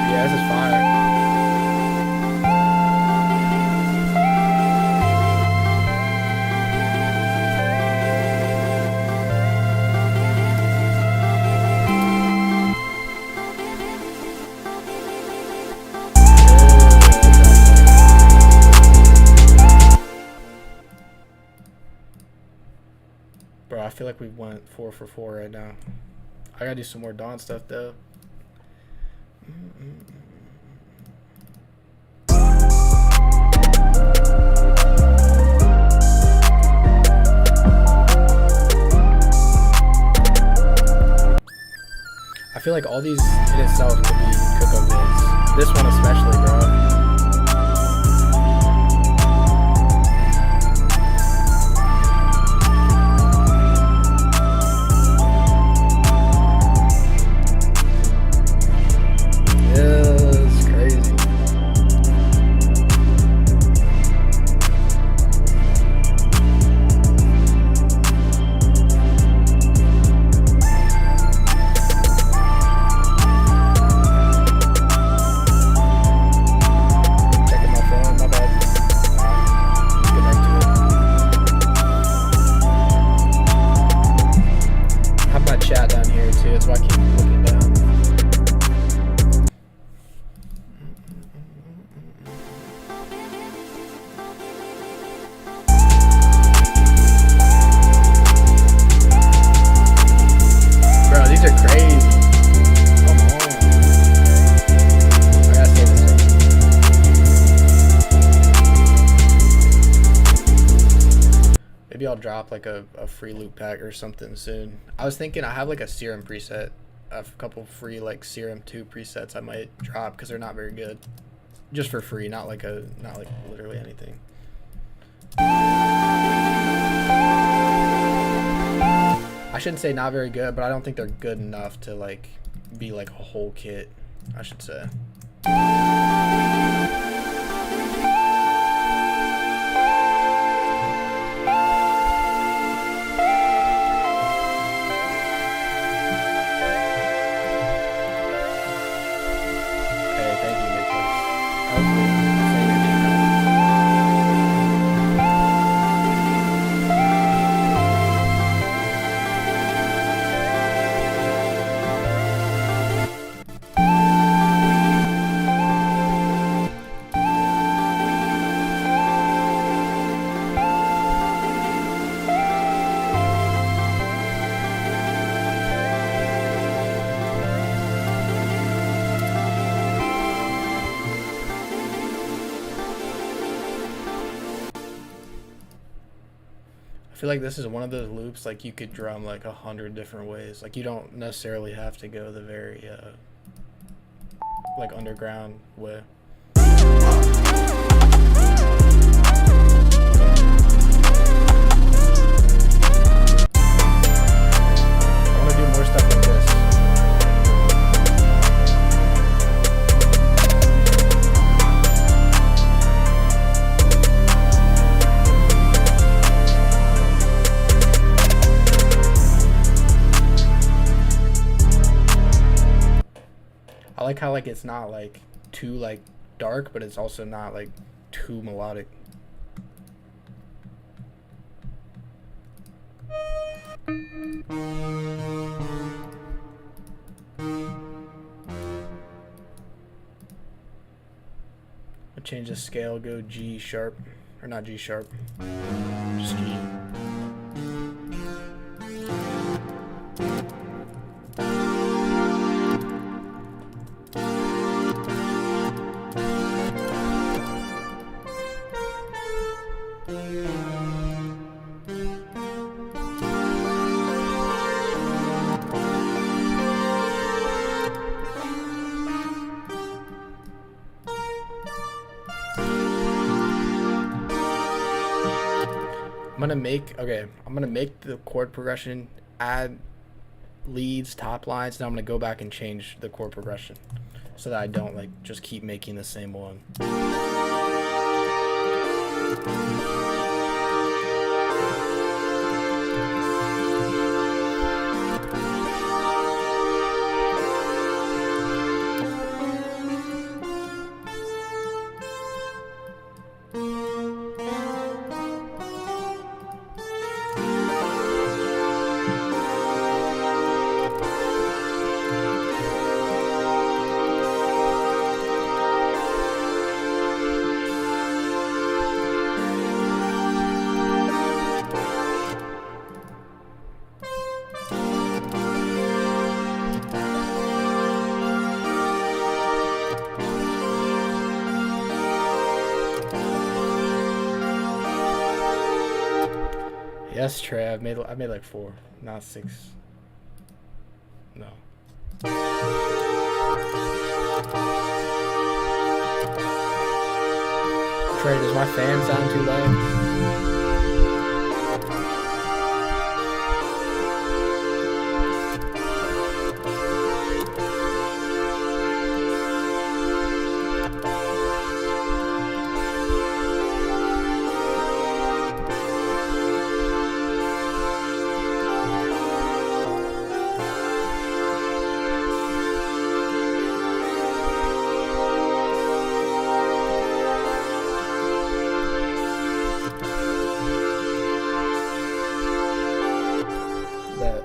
Yeah, this is fire. Bro, I feel like we went 4 for 4 right now. I gotta do some more Dawn stuff though. I feel like all these in itself could be cook-up vids. This one especially, bro. Yeah, it's crazy. Checking my phone, my bad. Get back to it. I have my chat down here too, that's why I keep looking down. Bro, these are crazy. Come on. I gotta say this one. Maybe I'll drop like a free loot pack or something soon. I was thinking I have like a serum preset. I have a couple free like serum 2 presets I might drop because they're not very good. Just for free, not like literally anything. I shouldn't say not very good, but I don't think they're good enough to like be like a whole kit, I should say. Hey, thank you, Nicholas. Hopefully, I'm saying your name right. I feel like this is one of those loops like you could drum like 100 different ways. Like you don't necessarily have to go the very like underground way. I want to do more stuff like this. I like how like it's not like too like dark, but it's also not like too melodic. I'll change the scale, go G sharp, or not G sharp, just G. I'm gonna make the chord progression, add leads, top lines, and I'm gonna go back and change the chord progression so that I don't like just keep making the same one. Yes, Trey. I made like 4, not 6. No. Trey, does my fan sound too loud?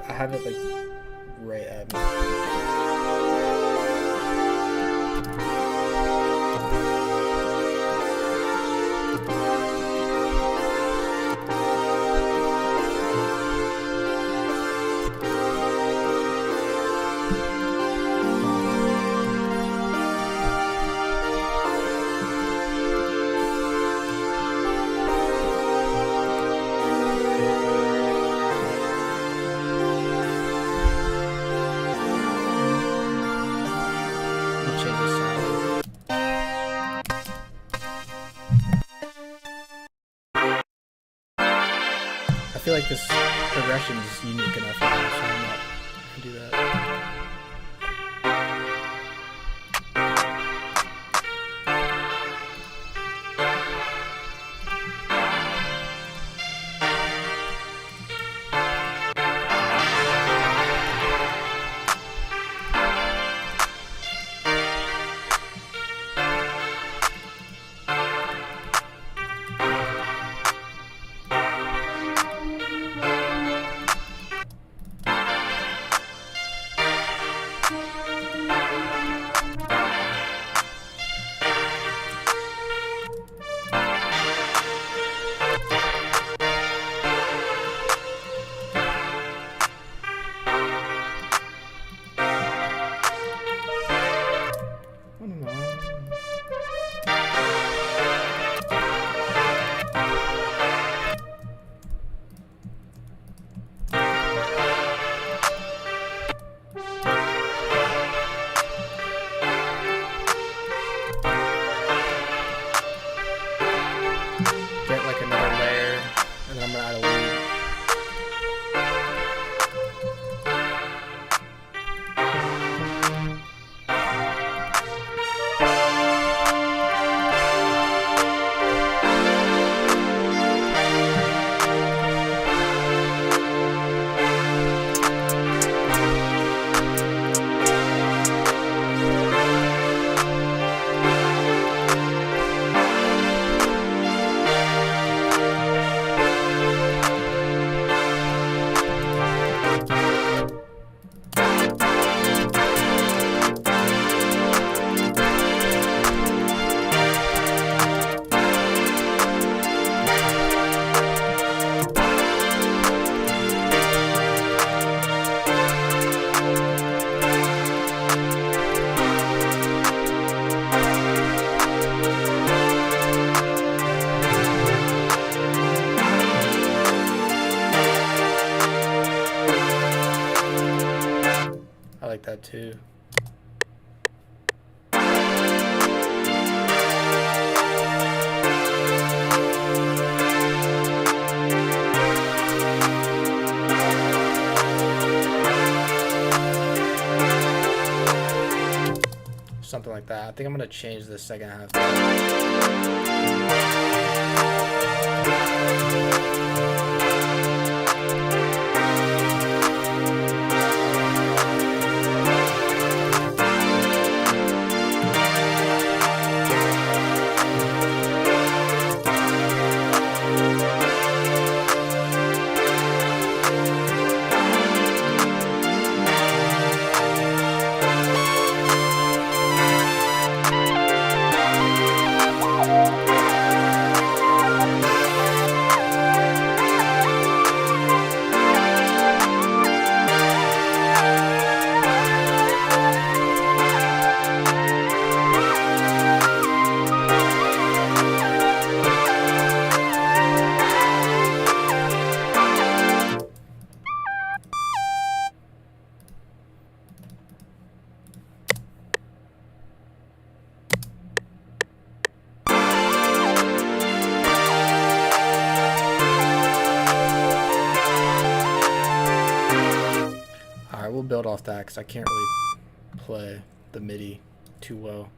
I have it like right at me. I feel like this progression is unique enough, so I'm not gonna do that. too. Something like that. I think I'm gonna change the second half. We'll build off that because I can't really play the MIDI too well.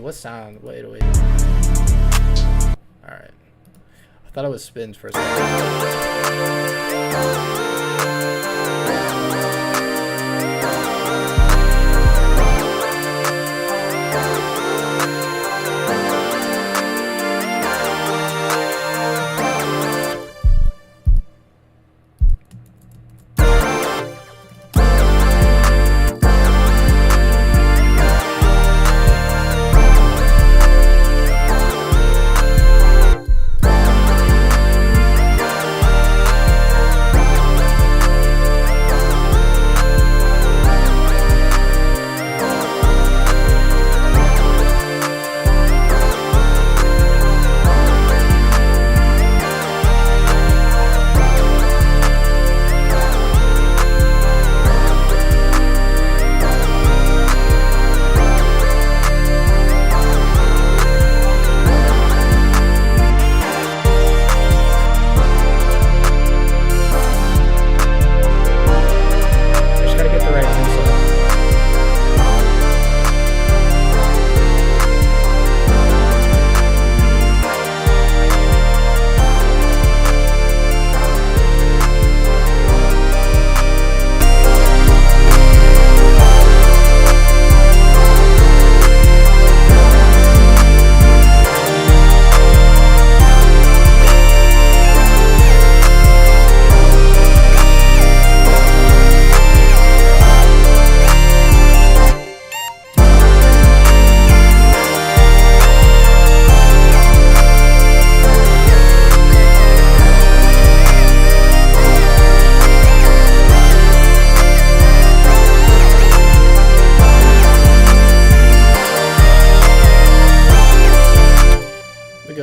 What sound? Wait. Alright. I thought it was spins for a second.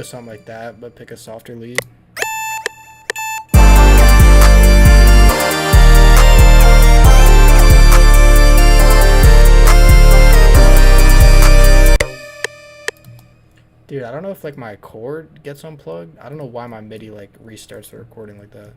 Something like that, but pick a softer lead. Dude, I don't know if like my cord gets unplugged. I don't know why my MIDI like restarts the recording like that.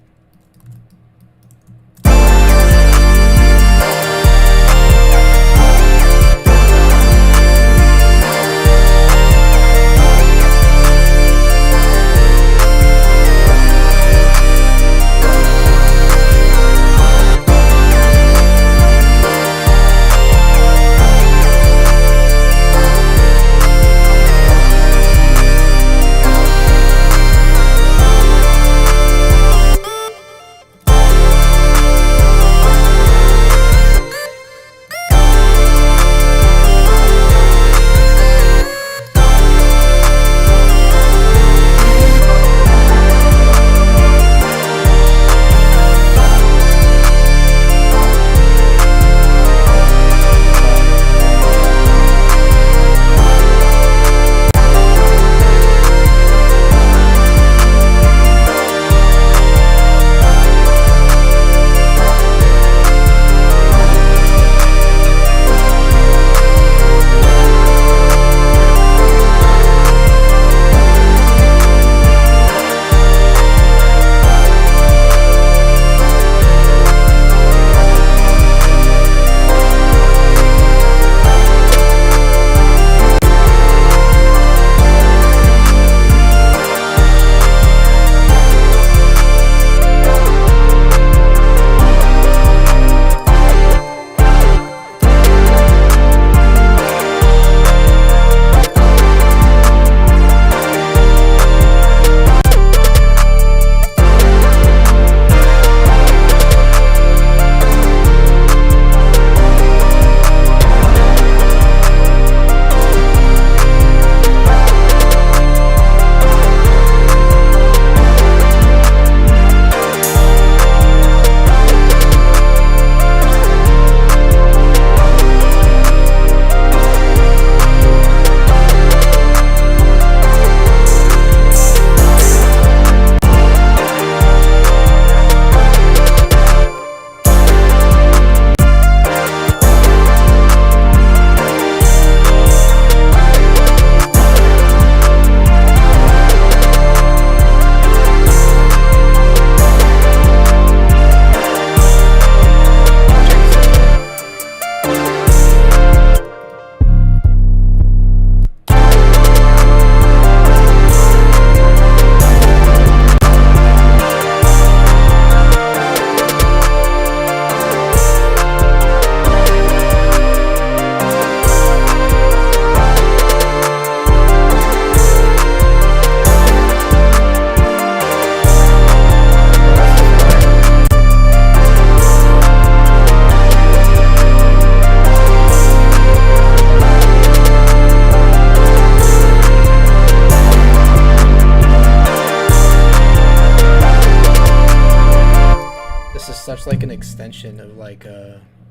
variation of like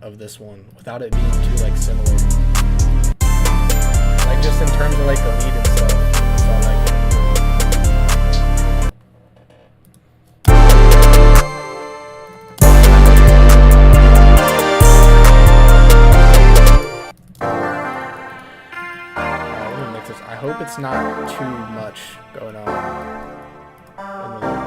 of this one without it being too like similar. Like just in terms of like the lead and stuff. So I like it. Alright, let me mix this. I hope it's not too much going on. In the lead.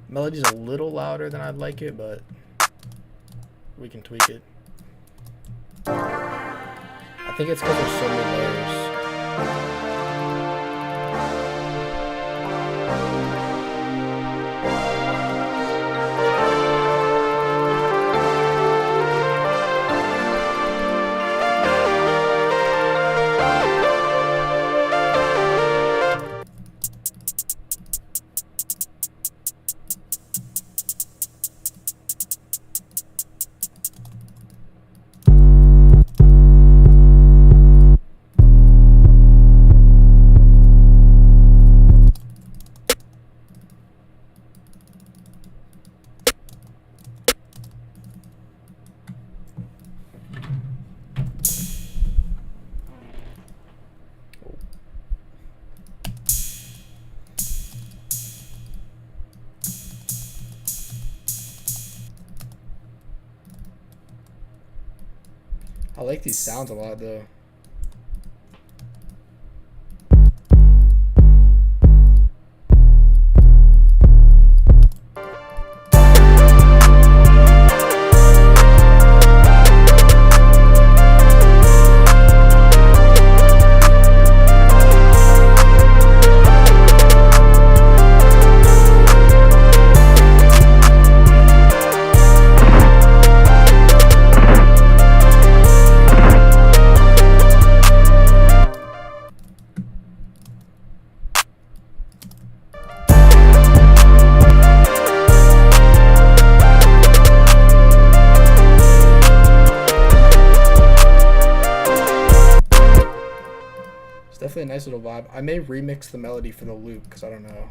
Melody's a little louder than I'd like it, but we can tweak it. I think it's because there's so many layers. I like these sounds a lot though. Definitely a nice little vibe. I may remix the melody for the loop because I don't know.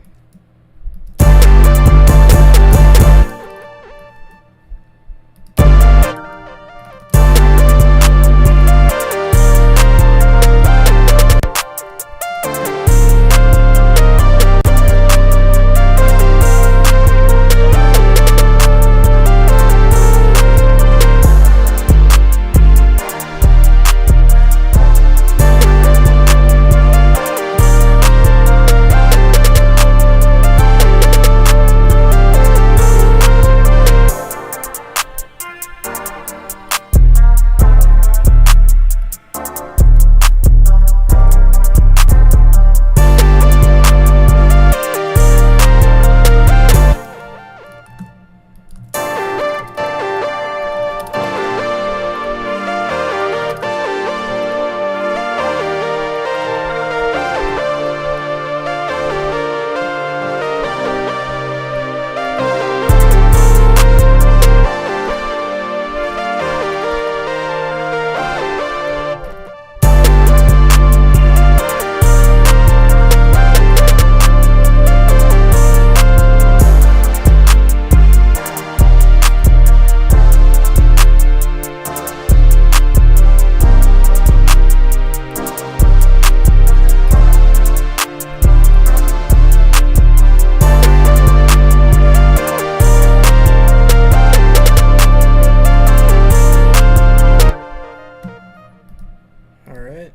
All right.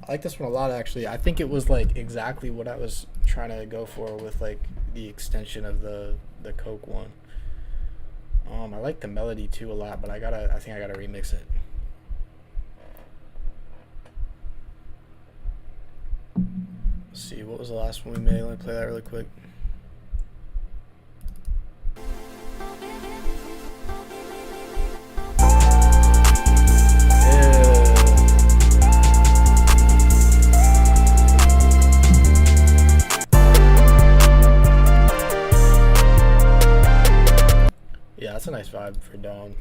I like this one a lot, actually. I think it was like exactly what I was trying to go for with like the extension of the Coke one. I like the melody too a lot, but I think I gotta remix it. Let's see, what was the last one we made? Let me play that really quick. Yeah, that's a nice vibe for dawn.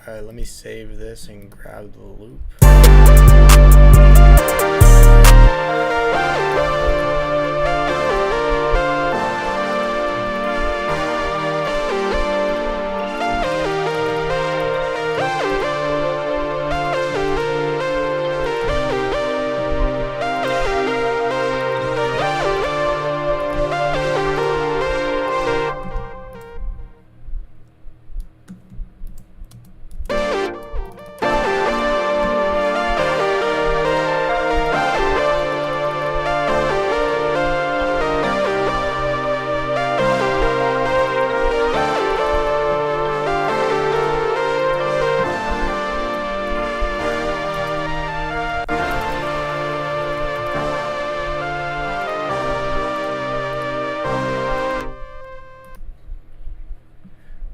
Alright, let me save this and grab the loop.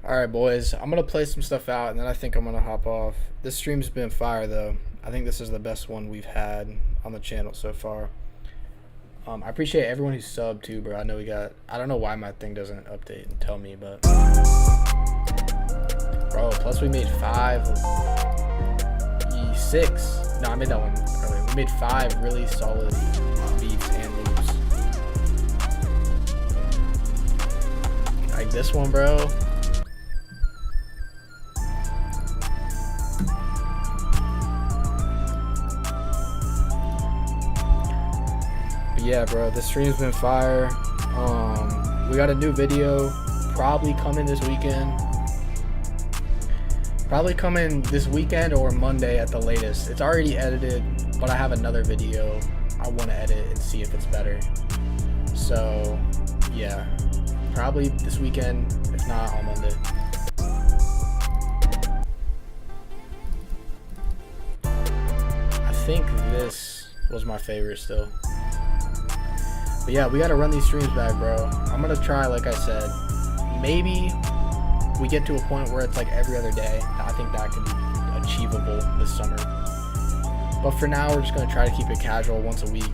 Alright, boys, I'm gonna play some stuff out and then I think I'm gonna hop off. This stream's been fire though. I think this is the best one we've had on the channel so far. I appreciate everyone who subbed too, bro. I know we got, I don't know why my thing doesn't update and tell me, but bro, plus we made 6. No, I made that one earlier. We made 5 really solid beats and loops. Like this one, bro. Yeah, bro, the stream's been fire. We got a new video probably coming this weekend. Probably coming this weekend or Monday at the latest. It's already edited, but I have another video I want to edit and see if it's better. So, yeah, probably this weekend, if not on Monday. I think this was my favorite still. But yeah, we gotta run these streams back, bro. I'm gonna try, like I said, maybe we get to a point where it's like every other day. I think that could be achievable this summer. But for now, we're just gonna try to keep it casual once a week.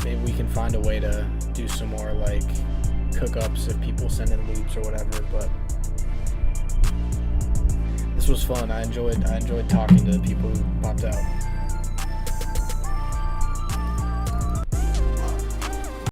Maybe we can find a way to do some more like cook-ups if people send in loops or whatever. But this was fun. I enjoyed talking to people who popped out.